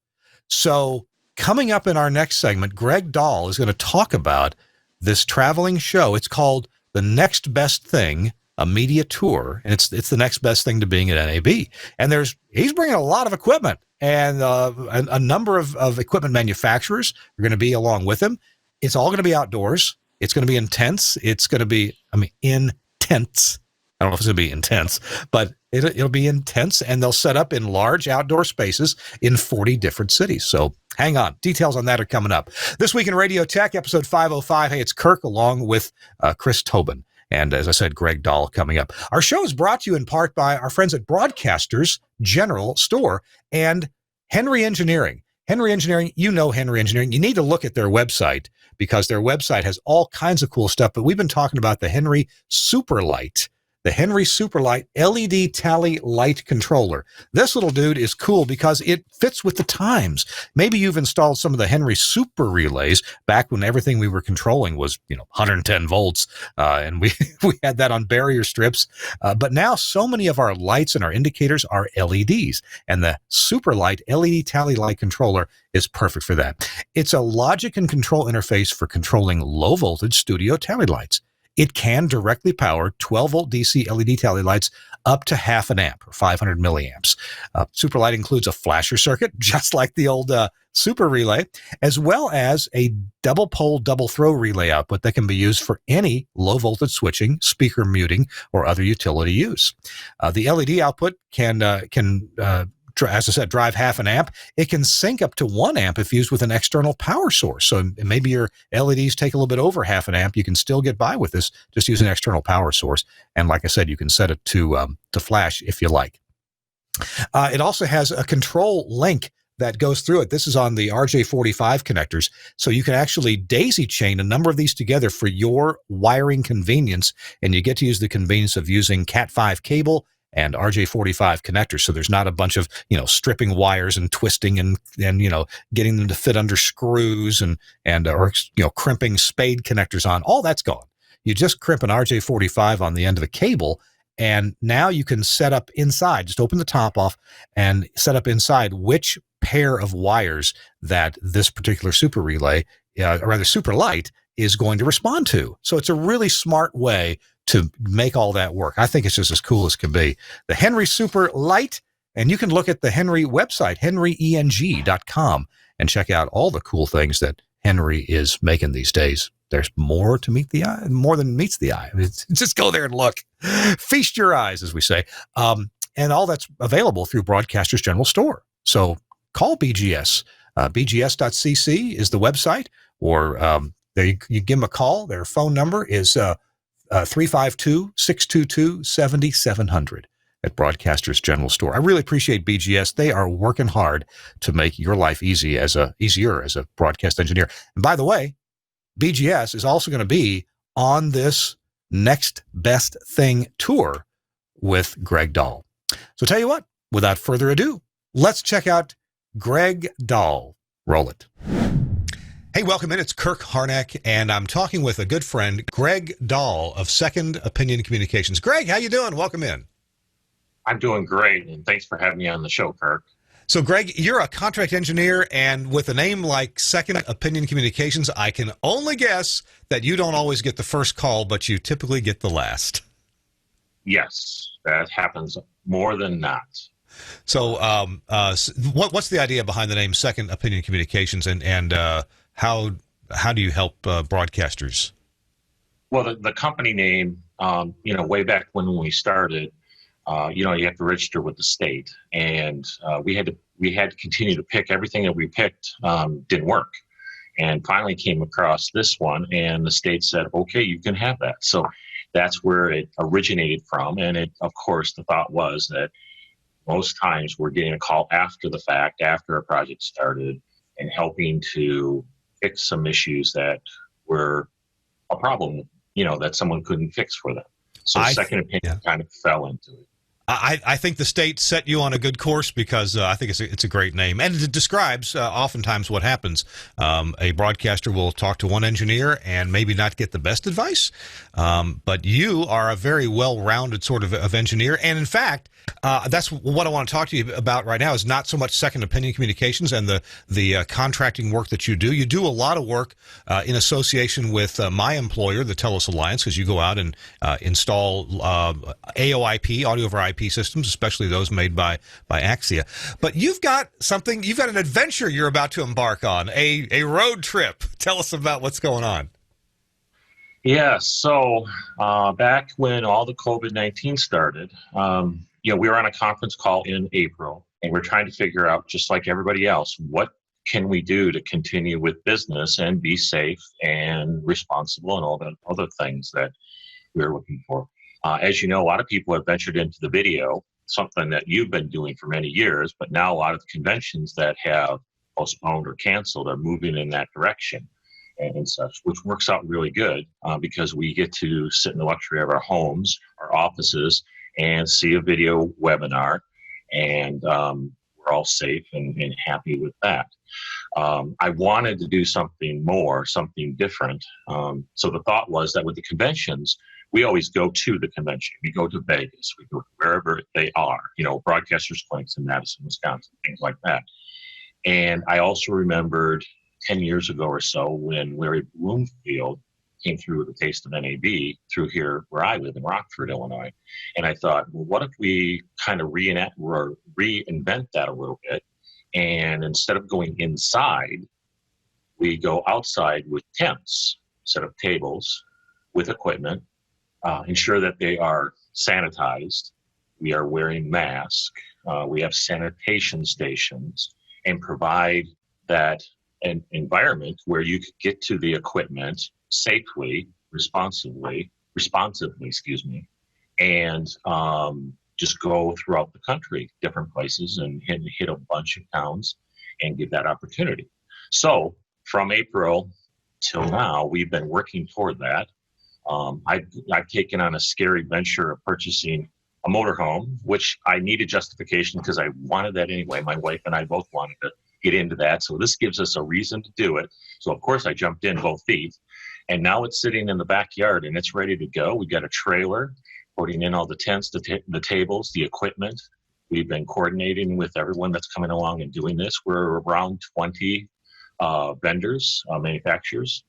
[SPEAKER 1] So coming up in our next segment, Greg Dahl is going to talk about this traveling show. It's called The Next Best Thing, a media tour, and it's the next best thing to being at NAB. And he's bringing a lot of equipment, and a number of equipment manufacturers are going to be along with him. It's all going to be outdoors. It's going to be intense. It's going to be, intense. I don't know if it's going to be intense, but it'll be intense, and they'll set up in large outdoor spaces in 40 different cities. So hang on. Details on that are coming up. This Week in Radio Tech, episode 505. Hey, it's Kirk along with Chris Tobin. And as I said, Greg Dahl coming up. Our show is brought to you in part by our friends at Broadcasters General Store and Henry Engineering. Henry Engineering, Henry Engineering. You need to look at their website because their website has all kinds of cool stuff. But we've been talking about the Henry Superlight. The Henry Superlight LED Tally Light Controller. This little dude is cool because it fits with the times. Maybe you've installed some of the Henry Super Relays back when everything we were controlling was, 110 volts, and we had that on barrier strips. But now so many of our lights and our indicators are LEDs, and the Superlight LED Tally Light Controller is perfect for that. It's a logic and control interface for controlling low voltage studio tally lights. It can directly power 12-volt DC LED tally lights up to half an amp, or 500 milliamps. Superlight includes a flasher circuit, just like the old Super Relay, as well as a double-pole, double-throw relay output that can be used for any low-voltage switching, speaker muting, or other utility use. The LED output can as I said, drive half an amp. It can sync up to 1 amp if used with an external power source. So maybe your LEDs take a little bit over half an amp. You can still get by with this. Just use an external power source. And like I said, you can set it to flash if you like. It also has a control link that goes through it. This is on the RJ45 connectors. So you can actually daisy chain a number of these together for your wiring convenience, and you get to use the convenience of using Cat5 cable and RJ45 connectors. So there's not a bunch of, stripping wires and twisting and getting them to fit under screws or crimping spade connectors on. All that's gone. You just crimp an RJ45 on the end of a cable, and now you can set up inside, just open the top off and set up inside which pair of wires that this particular super relay, or rather super light, is going to respond to. So it's a really smart way to make all that work. I think it's just as cool as can be. The Henry Super Light, and you can look at the Henry website, henryeng.com, and check out all the cool things that Henry is making these days. There's more to meet the eye, more than meets the eye. Just go there and look. Feast your eyes, as we say. And all that's available through Broadcasters General Store. So call BGS. BGS.cc is the website, or you give them a call. Their phone number is 352-622-7700 at Broadcasters General Store. I really appreciate BGS. They are working hard to make your life easier as a broadcast engineer. And by the way, BGS is also going to be on this Next Best Thing tour with Greg Dahl. So tell you what, without further ado, let's check out Greg Dahl. Roll it. Hey, welcome in. It's Kirk Harnack, and I'm talking with a good friend, Greg Dahl of Second Opinion Communications. Greg, how you doing? Welcome in.
[SPEAKER 3] I'm doing great, and thanks for having me on the show, Kirk.
[SPEAKER 1] So, Greg, you're a contract engineer, and with a name like Second Opinion Communications, I can only guess that you don't always get the first call, but you typically get the last.
[SPEAKER 3] Yes, that happens more than not.
[SPEAKER 1] So, what's the idea behind the name Second Opinion Communications, and how do you help broadcasters?
[SPEAKER 3] Well, the company name, way back when we started, you have to register with the state, and we had to continue to pick. Everything that we picked didn't work, and finally came across this one, and the state said, okay, you can have that. So that's where it originated from. And it, of course, the thought was that most times we're getting a call after the fact, after a project started, and helping to fix some issues that were a problem, that someone couldn't fix for them. So Second Opinion kind of fell into it.
[SPEAKER 1] I think the state set you on a good course, because I think it's a great name, and it describes oftentimes what happens. A broadcaster will talk to one engineer and maybe not get the best advice, but you are a very well-rounded sort of engineer, and in fact, that's what I want to talk to you about right now. Is not so much Second Opinion Communications and the contracting work that you do. You do a lot of work in association with my employer, the Telos Alliance, because you go out and install AOIP, audio over IP systems, especially those made by Axia. But you've got an adventure you're about to embark on, a road trip. Tell us about what's going on.
[SPEAKER 3] Yeah, so back when all the COVID-19 started, we were on a conference call in April, and we're trying to figure out, just like everybody else, what can we do to continue with business and be safe and responsible and all the other things that we're looking for. As you know, a lot of people have ventured into the video, something that you've been doing for many years, but now a lot of the conventions that have postponed or canceled are moving in that direction and such, which works out really good because we get to sit in the luxury of our homes, our offices, and see a video webinar, and we're all safe and happy with that. I wanted to do something different. So the thought was that with the conventions, we always go to the convention. We go to Vegas. We go to wherever they are, broadcasters clinics in Madison, Wisconsin, things like that. And I also remembered 10 years ago or so when Larry Bloomfield came through with a taste of NAB through here where I live in Rockford, Illinois. And I thought, well, what if we kind of reinvent that a little bit? And instead of going inside, we go outside with tents, set up tables with equipment, ensure that they are sanitized. We are wearing masks. We have sanitation stations, and provide that an environment where you could get to the equipment safely, responsively, and just go throughout the country, different places, and hit a bunch of towns and give that opportunity. So from April till now, we've been working toward that. I've taken on a scary venture of purchasing a motorhome, which I needed justification because I wanted that anyway. My wife and I both wanted to get into that. So this gives us a reason to do it. So of course I jumped in both feet, and now it's sitting in the backyard and it's ready to go. We got a trailer, putting in all the tents, the tables, the equipment. We've been coordinating with everyone that's coming along and doing this. We're around 20 vendors, manufacturers.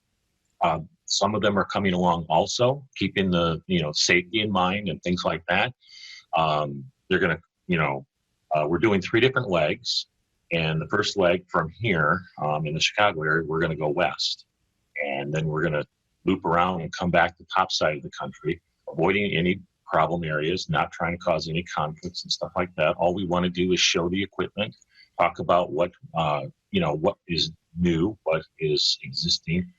[SPEAKER 3] Some of them are coming along also, keeping the safety in mind and things like that. They're going to, we're doing 3 different legs, and the first leg from here in the Chicago area, we're going to go west, and then we're going to loop around and come back to the top side of the country, avoiding any problem areas, not trying to cause any conflicts and stuff like that. All we want to do is show the equipment, talk about what is new, what is existing.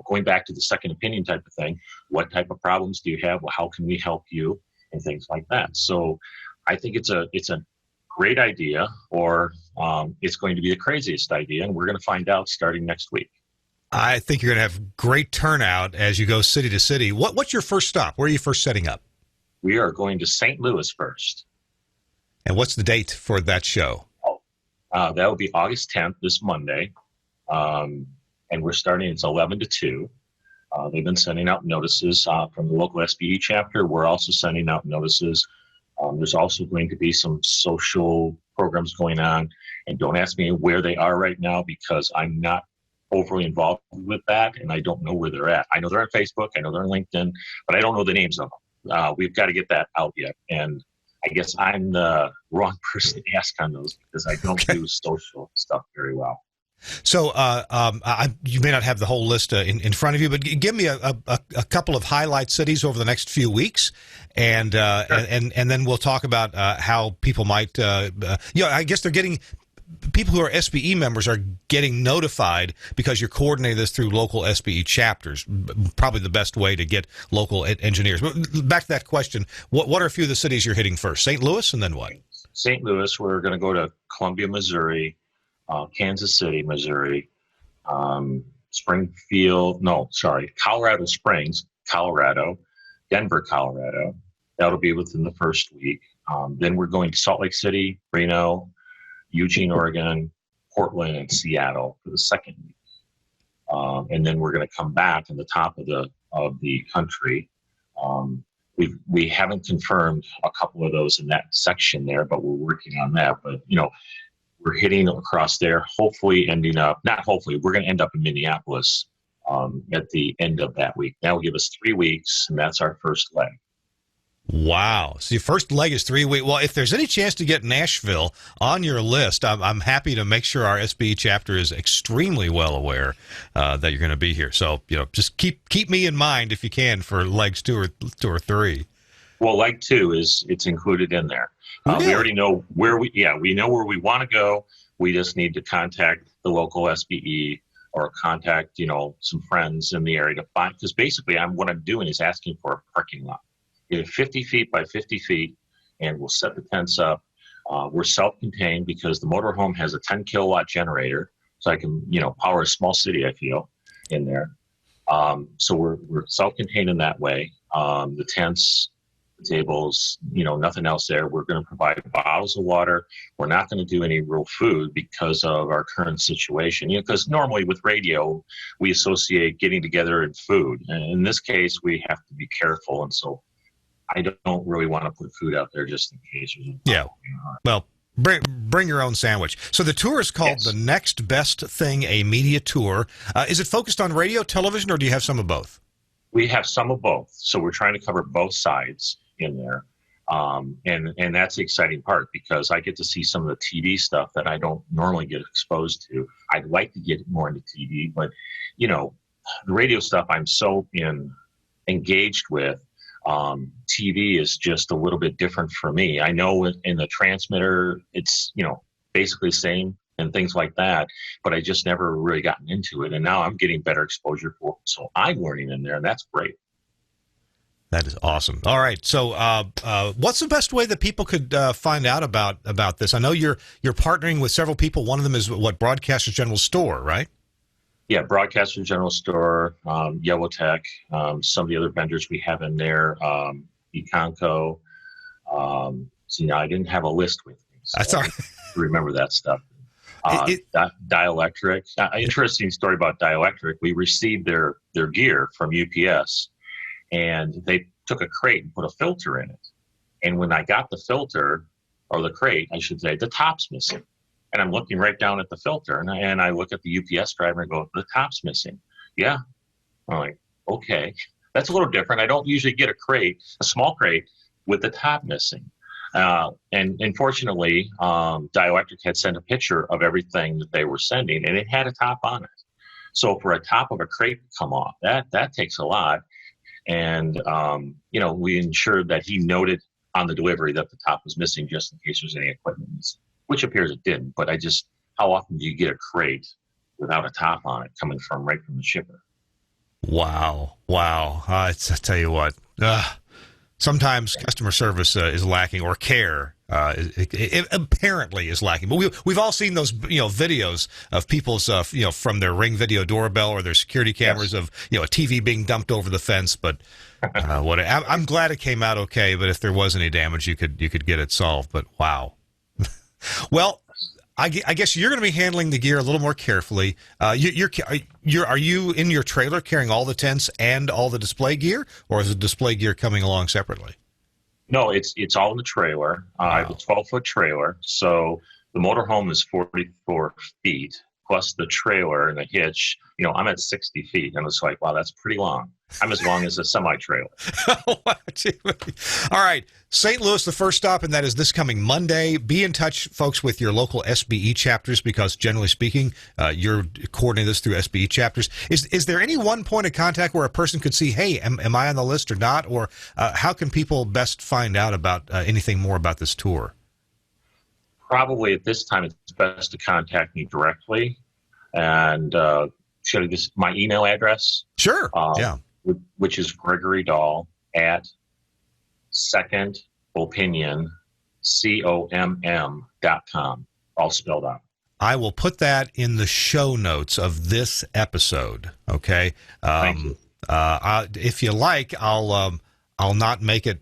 [SPEAKER 3] Going back to the second opinion type of thing, what type of problems do you have? Well, how can we help you? And things like that. So I think it's a great idea, or it's going to be the craziest idea, and we're going to find out starting next week.
[SPEAKER 1] I think you're going to have great turnout as you go city to city. What's your first stop? Where are you first setting up?
[SPEAKER 3] We are going to St. Louis first.
[SPEAKER 1] And what's the date for that show?
[SPEAKER 3] That will be August 10th, this Monday. And we're starting, it's 11 to 2. They've been sending out notices from the local SBE chapter. We're also sending out notices. There's also going to be some social programs going on. And don't ask me where they are right now, because I'm not overly involved with that, and I don't know where they're at. I know they're on Facebook, I know they're on LinkedIn, but I don't know the names of them. We've got to get that out yet. And I guess I'm the wrong person to ask on those, because I don't do social stuff very well.
[SPEAKER 1] So you may not have the whole list in front of you, but give me a couple of highlight cities over the next few weeks, and
[SPEAKER 3] Sure.
[SPEAKER 1] and then we'll talk about how people might. I guess they're getting. People who are SBE members are getting notified because you're coordinating this through local SBE chapters. Probably the best way to get local engineers. But back to that question, what are a few of the cities you're hitting first? St. Louis, and then what?
[SPEAKER 3] St. Louis, we're going to go to Columbia, Missouri, Kansas City, Missouri, Colorado Springs, Colorado, Denver, Colorado. That'll be within the first week. Then we're going to Salt Lake City, Reno, Eugene, Oregon, Portland, and Seattle for the second week. And then we're going to come back in the top of the country. We haven't confirmed a couple of those in that section there, but we're working on that. But, we're hitting across there, we're going to end up in Minneapolis at the end of that week. That will give us 3 weeks, and that's our first leg.
[SPEAKER 1] Wow. So your first leg is 3 weeks. Well, if there's any chance to get Nashville on your list, I'm happy to make sure our SBE chapter is extremely well aware that you're going to be here. So, just keep me in mind if you can for legs 2 or 3.
[SPEAKER 3] Well, leg 2 it's included in there.
[SPEAKER 1] Really?
[SPEAKER 3] We already know where we know where we want to go. We just need to contact the local SBE or contact, some friends in the area to find, because basically what I'm doing is asking for a parking lot. 50 feet by 50 feet, and we'll set the tents up. We're self-contained because the motorhome has a 10 kilowatt generator, so I can, power a small city, I feel, in there. So we're self-contained in that way. The tents, the tables, nothing else there. We're going to provide bottles of water. We're not going to do any real food because of our current situation. Because normally with radio, we associate getting together and food. And in this case, we have to be careful, and so I don't really want to put food out there just in case.
[SPEAKER 1] Yeah. Well, bring your own sandwich. So the tour is called The Next Best Thing, a media tour. Is it focused on radio, television, or do you have some of both?
[SPEAKER 3] We have some of both. So we're trying to cover both sides in there. And that's the exciting part, because I get to see some of the TV stuff that I don't normally get exposed to. I'd like to get more into TV, but, the radio stuff I'm so engaged with. TV is just a little bit different for me. I know in the transmitter, it's, basically the same and things like that, but I just never really gotten into it. And now I'm getting better exposure for it. So I'm learning in there, and that's great.
[SPEAKER 1] That is awesome. All right. So, what's the best way that people could find out about this? I know you're partnering with several people. One of them is Broadcasters General Store, right?
[SPEAKER 3] Yeah, Broadcaster General Store, Yellow Tech, some of the other vendors we have in there, Econco. So, I didn't have a list with me. So
[SPEAKER 1] That's all right.
[SPEAKER 3] I remember that stuff. Dielectric. Interesting story about Dielectric. We received their gear from UPS, and they took a crate and put a filter in it. And when I got the filter, or the crate, I should say, the top's missing. And I'm looking right down at the filter, and I look at the UPS driver and go, the top's missing. Yeah. I'm like, okay, that's a little different. I don't usually get a small crate with the top missing. And unfortunately, Dielectric had sent a picture of everything that they were sending, and it had a top on it. So for a top of a crate to come off, that takes a lot. And, we ensured that he noted on the delivery that the top was missing just in case there's any equipment missing, which appears it didn't. But how often do you get a crate without a top on it coming right from the shipper?
[SPEAKER 1] Wow. I tell you what, sometimes customer service is lacking, or care it apparently is lacking. But we've all seen those videos of people's from their Ring video doorbell or their security cameras, yes, of a TV being dumped over the fence. But I'm glad it came out okay. But if there was any damage, you could get it solved. But wow. Well, I guess you're going to be handling the gear a little more carefully. Are you in your trailer carrying all the tents and all the display gear, or is the display gear coming along separately?
[SPEAKER 3] No, it's all in the trailer.
[SPEAKER 1] Wow.
[SPEAKER 3] I have a 12-foot trailer, so the motorhome is 44 feet plus the trailer and the hitch. I'm at 60 feet, and it's like, wow, that's pretty long. I'm as long as a semi-trailer.
[SPEAKER 1] All right. St. Louis, the first stop, and that is this coming Monday. Be in touch, folks, with your local SBE chapters, because generally speaking, you're coordinating this through SBE chapters. Is there any one point of contact where a person could see, hey, am I on the list or not? Or how can people best find out about anything more about this tour?
[SPEAKER 3] Probably at this time, it's best to contact me directly. And should I just my email address?
[SPEAKER 1] Sure. Yeah.
[SPEAKER 3] Which is Gregory Dahl at secondopinion.com, all spelled out.
[SPEAKER 1] I will put that in the show notes of this episode. Okay.
[SPEAKER 3] Thank you.
[SPEAKER 1] If you like, I'll not make it.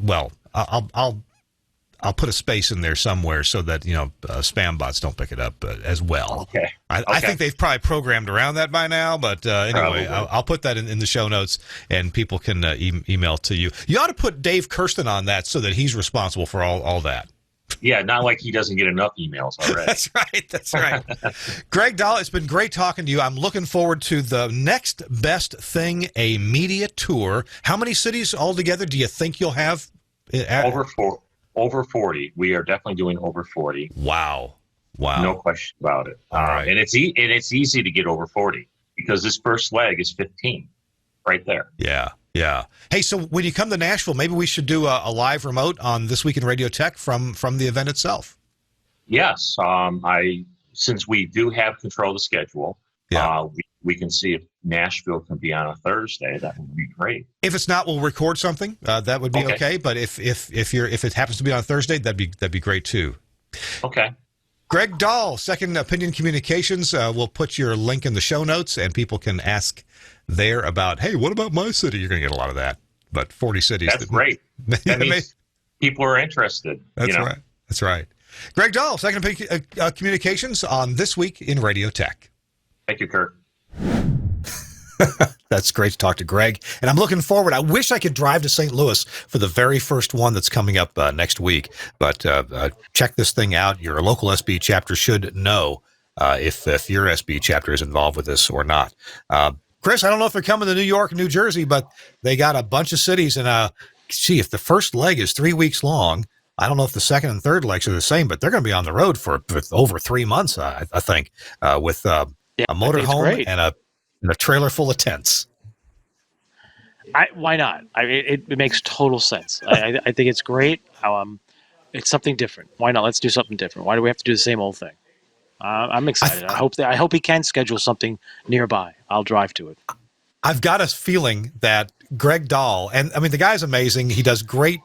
[SPEAKER 1] Well, I'll put a space in there somewhere so that spam bots don't pick it up as well.
[SPEAKER 3] Okay.
[SPEAKER 1] I think they've probably programmed around that by now, but anyway, I'll put that in the show notes, and people can email to you. You ought to put Dave Kirsten on that so that he's responsible for all that.
[SPEAKER 3] Yeah, not like he doesn't get enough emails already.
[SPEAKER 1] That's right. Greg Dahl, it's been great talking to you. I'm looking forward to the next best thing, a media tour. How many cities altogether do you think you'll have?
[SPEAKER 3] Over 40. We are definitely doing over 40.
[SPEAKER 1] Wow.
[SPEAKER 3] No question about it.
[SPEAKER 1] All right.
[SPEAKER 3] And it's easy to get over 40 because this first leg is 15 right there.
[SPEAKER 1] Yeah. Hey, so when you come to Nashville, maybe we should do a live remote on This Week in Radio Tech from the event itself.
[SPEAKER 3] Yes. Since we do have control of the schedule, we can see if Nashville can be on a Thursday. That would be great. If
[SPEAKER 1] it's not, we'll record something. That would be okay. But if it happens to be on Thursday, that'd be great too.
[SPEAKER 3] Okay.
[SPEAKER 1] Greg Dahl, Second Opinion Communications. We'll put your link in the show notes, and people can ask there about, hey, what about my city? You're going to get a lot of that. But 40 cities.
[SPEAKER 3] That's great. That means people are interested.
[SPEAKER 1] Right. That's right. Greg Dahl, Second Opinion Communications on This Week in Radio Tech.
[SPEAKER 3] Thank you, Kurt.
[SPEAKER 1] That's great to talk to Greg, and I'm looking forward. I wish I could drive to St. Louis for the very first one that's coming up next week, but check this thing out. Your local SB chapter should know if your SB chapter is involved with this or not. Chris, I don't know if they're coming to New York and New Jersey, but they got a bunch of cities, and if the first leg is 3 weeks long, I don't know if the second and third legs are the same, but they're going to be on the road for over 3 months, I think, with a motorhome and a trailer full of tents.
[SPEAKER 2] Why not? It makes total sense. I think it's great. It's something different. Why not? Let's do something different. Why do we have to do the same old thing? I'm excited. I hope he can schedule something nearby. I'll drive to it.
[SPEAKER 1] I've got a feeling that Greg Dahl. And I mean, the guy's amazing. He does great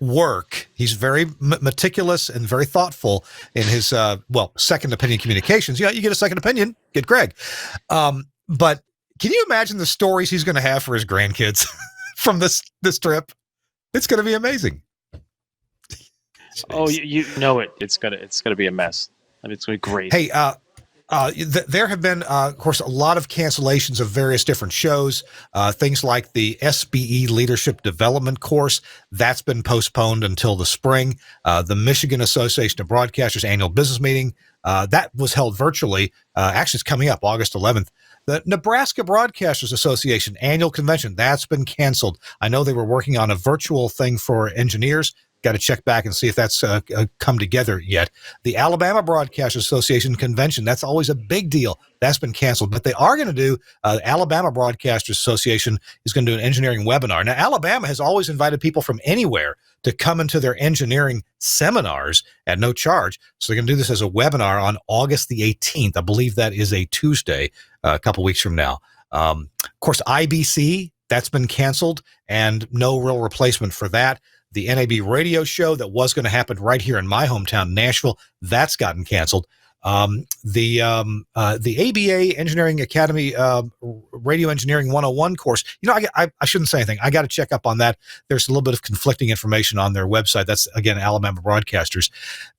[SPEAKER 1] work. He's very meticulous and very thoughtful in his, second opinion communications. You get a second opinion, get Greg. But can you imagine the stories he's going to have for his grandkids from this trip? It's going to be amazing.
[SPEAKER 2] Oh, you know it. It's gonna be a mess. I mean, it's gonna be great.
[SPEAKER 1] Hey, there have been, of course, a lot of cancellations of various different shows. Things like the SBE Leadership Development course, that's been postponed until the spring. The Michigan Association of Broadcasters annual business meeting, that was held virtually. Actually, it's coming up August 11th. The Nebraska Broadcasters Association annual convention, that's been canceled. I know they were working on a virtual thing for engineers. Got to check back and see if that's come together yet. The Alabama Broadcasters Association convention, that's always a big deal. That's been canceled. But they are going to do, Alabama Broadcasters Association is going to do an engineering webinar. Now, Alabama has always invited people from anywhere to come into their engineering seminars at no charge. So they're going to do this as a webinar on August the 18th. I believe that is a Tuesday, a couple weeks from now. Of course, IBC, that's been canceled and no real replacement for that. The NAB radio show that was going to happen right here in my hometown, Nashville, that's gotten canceled. The ABA Engineering Academy Radio Engineering 101 course, I shouldn't say anything. I got to check up on that. There's a little bit of conflicting information on their website. That's, again, Alabama Broadcasters.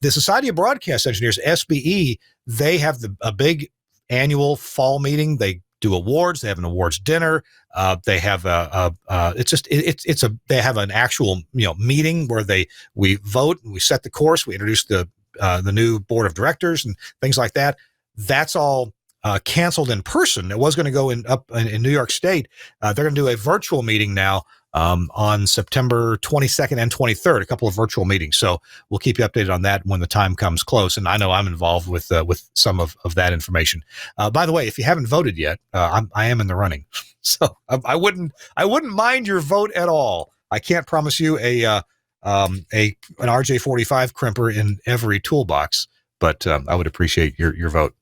[SPEAKER 1] The Society of Broadcast Engineers, SBE, they have a big annual fall meeting. They do awards. They have an awards dinner. They have they have an actual meeting where we vote and we set the course. We introduce the new board of directors and things like that. That's all canceled in person. It was going to go up in New York State. They're going to do a virtual meeting now on September 22nd and 23rd, a couple of virtual meetings. So we'll keep you updated on that when the time comes close. And I know I'm involved with some of that information. By the way, if you haven't voted yet, I am in the running. So I wouldn't mind your vote at all. I can't promise you an RJ45 crimper in every toolbox, but I would appreciate your vote.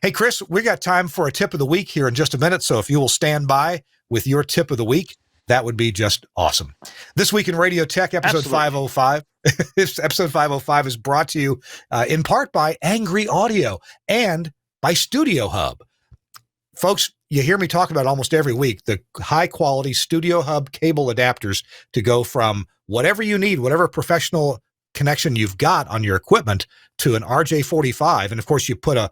[SPEAKER 1] Hey, Chris, we got time for a tip of the week here in just a minute. So if you will stand by with your tip of the week, that would be just awesome. This Week in Radio Tech, episode
[SPEAKER 2] Absolutely.
[SPEAKER 1] 505. Episode 505 is brought to you in part by Angry Audio and by Studio Hub. Folks, you hear me talk about almost every week, the high-quality Studio Hub cable adapters to go from whatever you need, whatever professional connection you've got on your equipment, to an RJ45. And, of course, you put a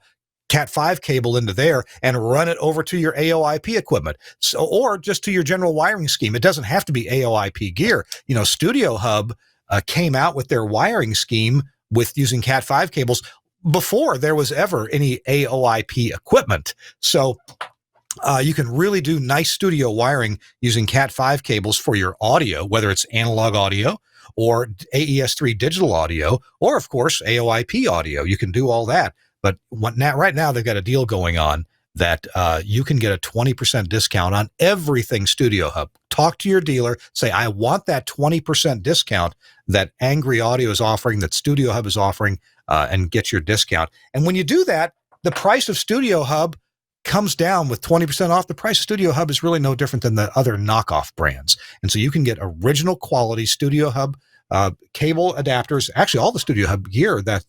[SPEAKER 1] Cat5 cable into there and run it over to your AOIP equipment. So, or just to your general wiring scheme. It doesn't have to be AOIP gear. Studio Hub came out with their wiring scheme with using Cat5 cables before there was ever any AOIP equipment. So you can really do nice studio wiring using Cat5 cables for your audio, whether it's analog audio or AES3 digital audio, or, of course, AOIP audio. You can do all that. But right now, they've got a deal going on that you can get a 20% discount on everything Studio Hub. Talk to your dealer. Say, I want that 20% discount that Angry Audio is offering, that Studio Hub is offering, and get your discount. And when you do that, the price of Studio Hub comes down with 20% off. The price of Studio Hub is really no different than the other knockoff brands. And so you can get original quality Studio Hub cable adapters, actually all the Studio Hub gear that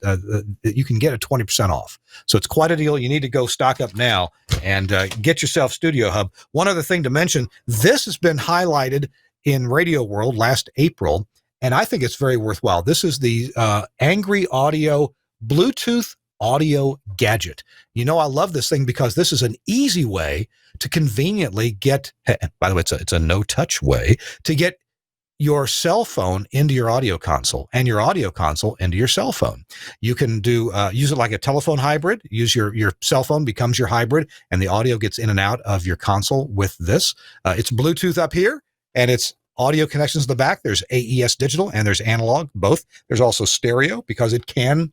[SPEAKER 1] you can get at 20% off. So it's quite a deal. You need to go stock up now and get yourself Studio Hub. One other thing to mention, this has been highlighted in Radio World last April, and I think it's very worthwhile. This is the Angry Audio Bluetooth audio gadget. I love this thing because this is an easy way to conveniently get, by the way, it's a no-touch way to get your cell phone into your audio console and your audio console into your cell phone. You can use it like a telephone hybrid. Use your cell phone becomes your hybrid, and the audio gets in and out of your console with this. It's Bluetooth up here, and it's audio connections in the back. There's AES digital and there's analog, both. There's also stereo because it can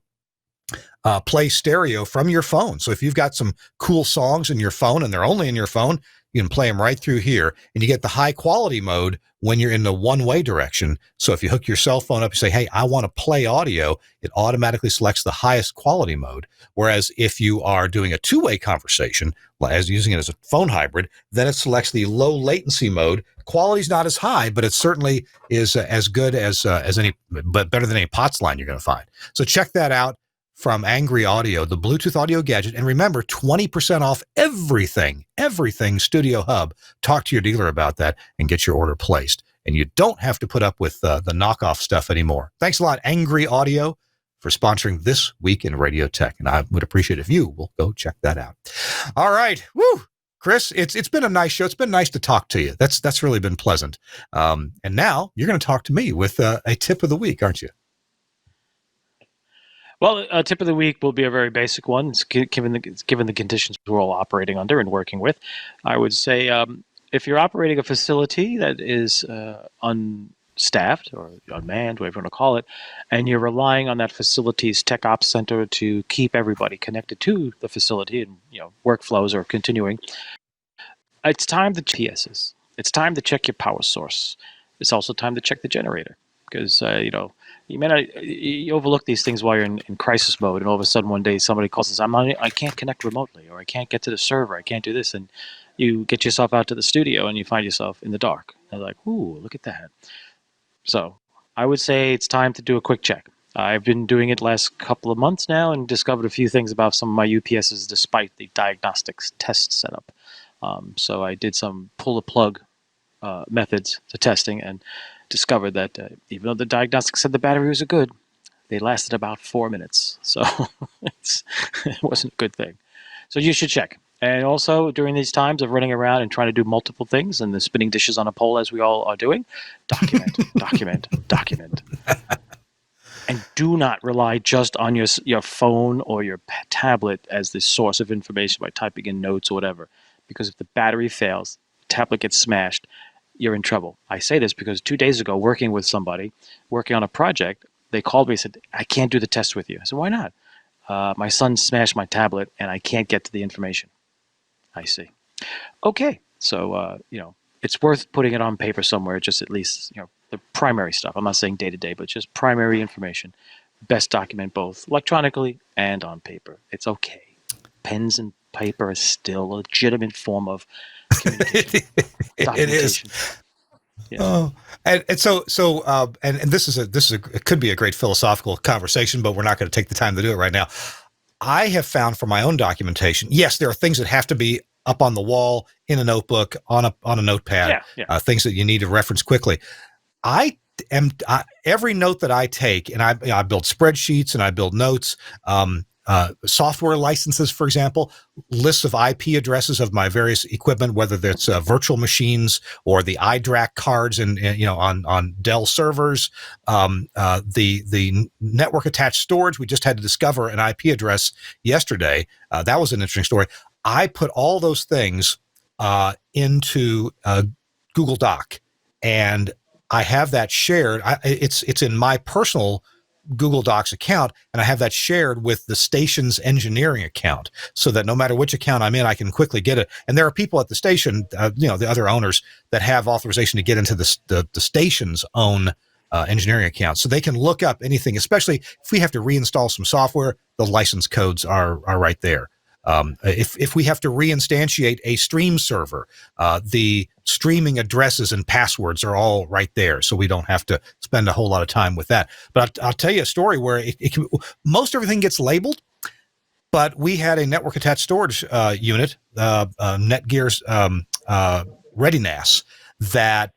[SPEAKER 1] play stereo from your phone. So if you've got some cool songs in your phone and they're only in your phone, You can play them right through here, and you get the high quality mode when you're in the one-way direction. So if you hook your cell phone up, you say, hey, I want to play audio, it automatically selects the highest quality mode. Whereas if you are doing a two-way conversation, as using it as a phone hybrid, then it selects the low latency mode. Quality's not as high, but it certainly is as good as any, but better than any POTS line you're going to find. So check that out from Angry Audio, the Bluetooth audio gadget. And remember, 20% off everything Studio Hub. Talk to your dealer about that and get your order placed. And you don't have to put up with the knockoff stuff anymore. Thanks a lot, Angry Audio, for sponsoring This Week in Radio Tech. And I would appreciate if you will go check that out. All right. Woo! Chris, it's been a nice show. It's been nice to talk to you. That's really been pleasant. And now you're going to talk to me with a tip of the week, aren't you?
[SPEAKER 2] Well, a tip of the week will be a very basic one. It's given the conditions we're all operating under and working with. I would say if you're operating a facility that is unstaffed or unmanned, whatever you want to call it, and you're relying on that facility's tech ops center to keep everybody connected to the facility and workflows are continuing, it's time to PSs. It's time to check your power source. It's also time to check the generator because you may not, you overlook these things while you're in crisis mode, and all of a sudden one day somebody calls and says, I can't connect remotely, or I can't get to the server, I can't do this, and you get yourself out to the studio and you find yourself in the dark. And like, ooh, look at that. So I would say it's time to do a quick check. I've been doing it last couple of months now and discovered a few things about some of my UPSs despite the diagnostics test setup. So I did some pull-the-plug methods to testing and discovered that even though the diagnostics said the batteries are good, they lasted about 4 minutes. So it wasn't a good thing. So you should check. And also during these times of running around and trying to do multiple things and the spinning dishes on a pole as we all are doing, document, document. And do not rely just on your phone or your tablet as the source of information by typing in notes or whatever. Because if the battery fails, the tablet gets smashed, you're in trouble. I say this because 2 days ago, working with somebody, working on a project, they called me and said, I can't do the test with you. I said, why not? My son smashed my tablet and I can't get to the information. I see. Okay. So, it's worth putting it on paper somewhere, just at least, the primary stuff. I'm not saying day to day, but just primary information. Best document both electronically and on paper. It's okay. Pens and paper is still a legitimate form of communication.
[SPEAKER 1] It is. Yeah. Oh, and so it could be a great philosophical conversation, but we're not going to take the time to do it right now. I have found for my own documentation, yes, there are things that have to be up on the wall, in a notebook, on a notepad, things that you need to reference quickly. Every note that I take, and I build spreadsheets and I build notes, software licenses, for example, lists of IP addresses of my various equipment, whether that's virtual machines or the iDRAC cards and on Dell servers, the network attached storage. We just had to discover an IP address yesterday. That was an interesting story. I put all those things into Google Doc, and I have that shared. It's in my personal Google Docs account, and I have that shared with the station's engineering account, so that no matter which account I'm in, I can quickly get it. And there are people at the station, the other owners, that have authorization to get into the station's own engineering account, so they can look up anything, especially if we have to reinstall some software. The license codes are right there. If we have to reinstantiate a stream server, the streaming addresses and passwords are all right there, so we don't have to spend a whole lot of time with that. But I'll tell you a story where most everything gets labeled, but we had a network attached storage unit, Netgear's ReadyNAS, that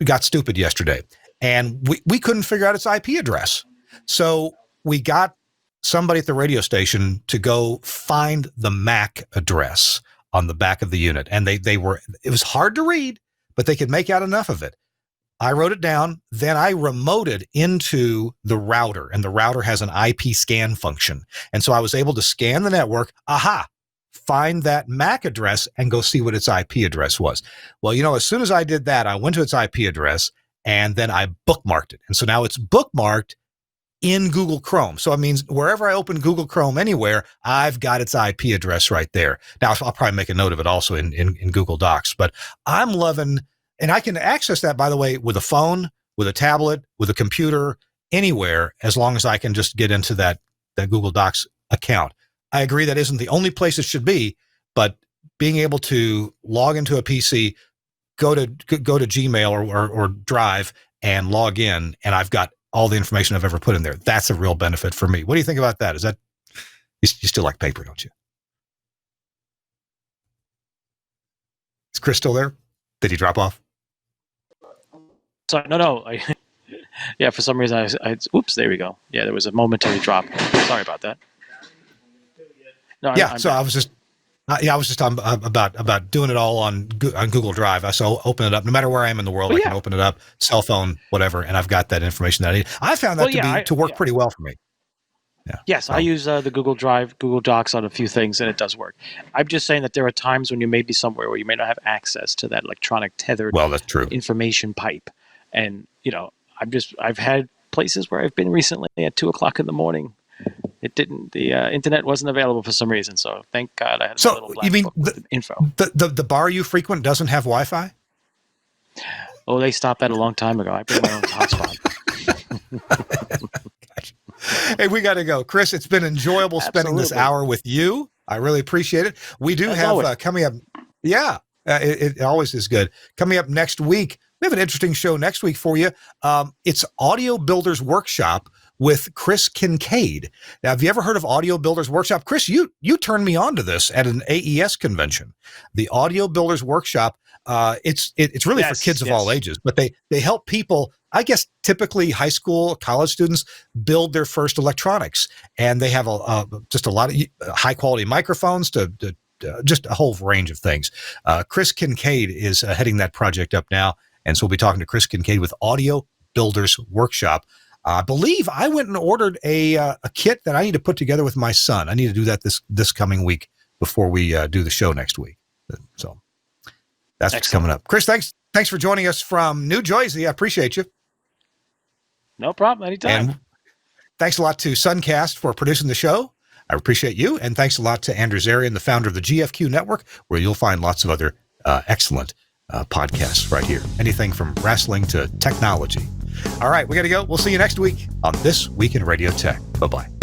[SPEAKER 1] got stupid yesterday, and we couldn't figure out its IP address. So we got somebody at the radio station to go find the MAC address on the back of the unit. And it was hard to read, but they could make out enough of it. I wrote it down. Then I remoted into the router, and the router has an IP scan function. And so I was able to scan the network. Find that MAC address and go see what its IP address was. Well, as soon as I did that, I went to its IP address and then I bookmarked it. And so now it's bookmarked in Google Chrome. So it means wherever I open Google Chrome anywhere, I've got its IP address right there. Now, I'll probably make a note of it also in Google Docs, but I'm loving, and I can access that, by the way, with a phone, with a tablet, with a computer, anywhere, as long as I can just get into that Google Docs account. I agree that isn't the only place it should be, but being able to log into a PC, go to Gmail or Drive and log in, and I've got all the information I've ever put in there. That's a real benefit for me. What do you think about that? Is that, you still like paper, don't you? Is Chris still there? Did he drop off?
[SPEAKER 2] Sorry, no. Yeah, for some reason, oops, there we go. Yeah, there was a momentary drop. Sorry about that. No,
[SPEAKER 1] yeah, I was just about doing it all on Google Drive. So open it up, no matter where I am in the world, I can open it up, cell phone, whatever, and I've got that information that I need. I found that to work pretty well for me. Yeah.
[SPEAKER 2] Yes, I use the Google Drive, Google Docs on a few things, and it does work. I'm just saying that there are times when you may be somewhere where you may not have access to that electronic tethered
[SPEAKER 1] that's true.
[SPEAKER 2] information pipe. And, I've had places where I've been recently at 2:00 in the morning. The internet wasn't available for some reason. So thank God I had a little black book with info.
[SPEAKER 1] The bar you frequent doesn't have Wi-Fi?
[SPEAKER 2] Oh, they stopped that a long time ago. I bring my own hotspot.
[SPEAKER 1] Hey, we got to go. Chris, it's been enjoyable spending this hour with you. I really appreciate it. We do have coming up. Yeah, it always is good. Coming up next week, we have an interesting show next week for you. It's Audio Builders Workshop with Chris Kincaid. Now, have you ever heard of Audio Builders Workshop? Chris, you turned me on to this at an AES convention. The Audio Builders Workshop, it's really for kids of all ages, but they help people, I guess, typically high school, college students build their first electronics. And they have just a lot of high quality microphones to just a whole range of things. Chris Kincaid is heading that project up now. And so we'll be talking to Chris Kincaid with Audio Builders Workshop. I believe I went and ordered a kit that I need to put together with my son. I need to do that this coming week before we do the show next week. So that's what's coming up. Chris, thanks for joining us from New Jersey. I appreciate you.
[SPEAKER 2] No problem. Anytime.
[SPEAKER 1] And thanks a lot to Suncast for producing the show. I appreciate you. And thanks a lot to Andrew Zarian, the founder of the GFQ Network, where you'll find lots of other excellent podcasts right here. Anything from wrestling to technology. All right, we got to go. We'll see you next week on This Week in Radio Tech. Bye-bye.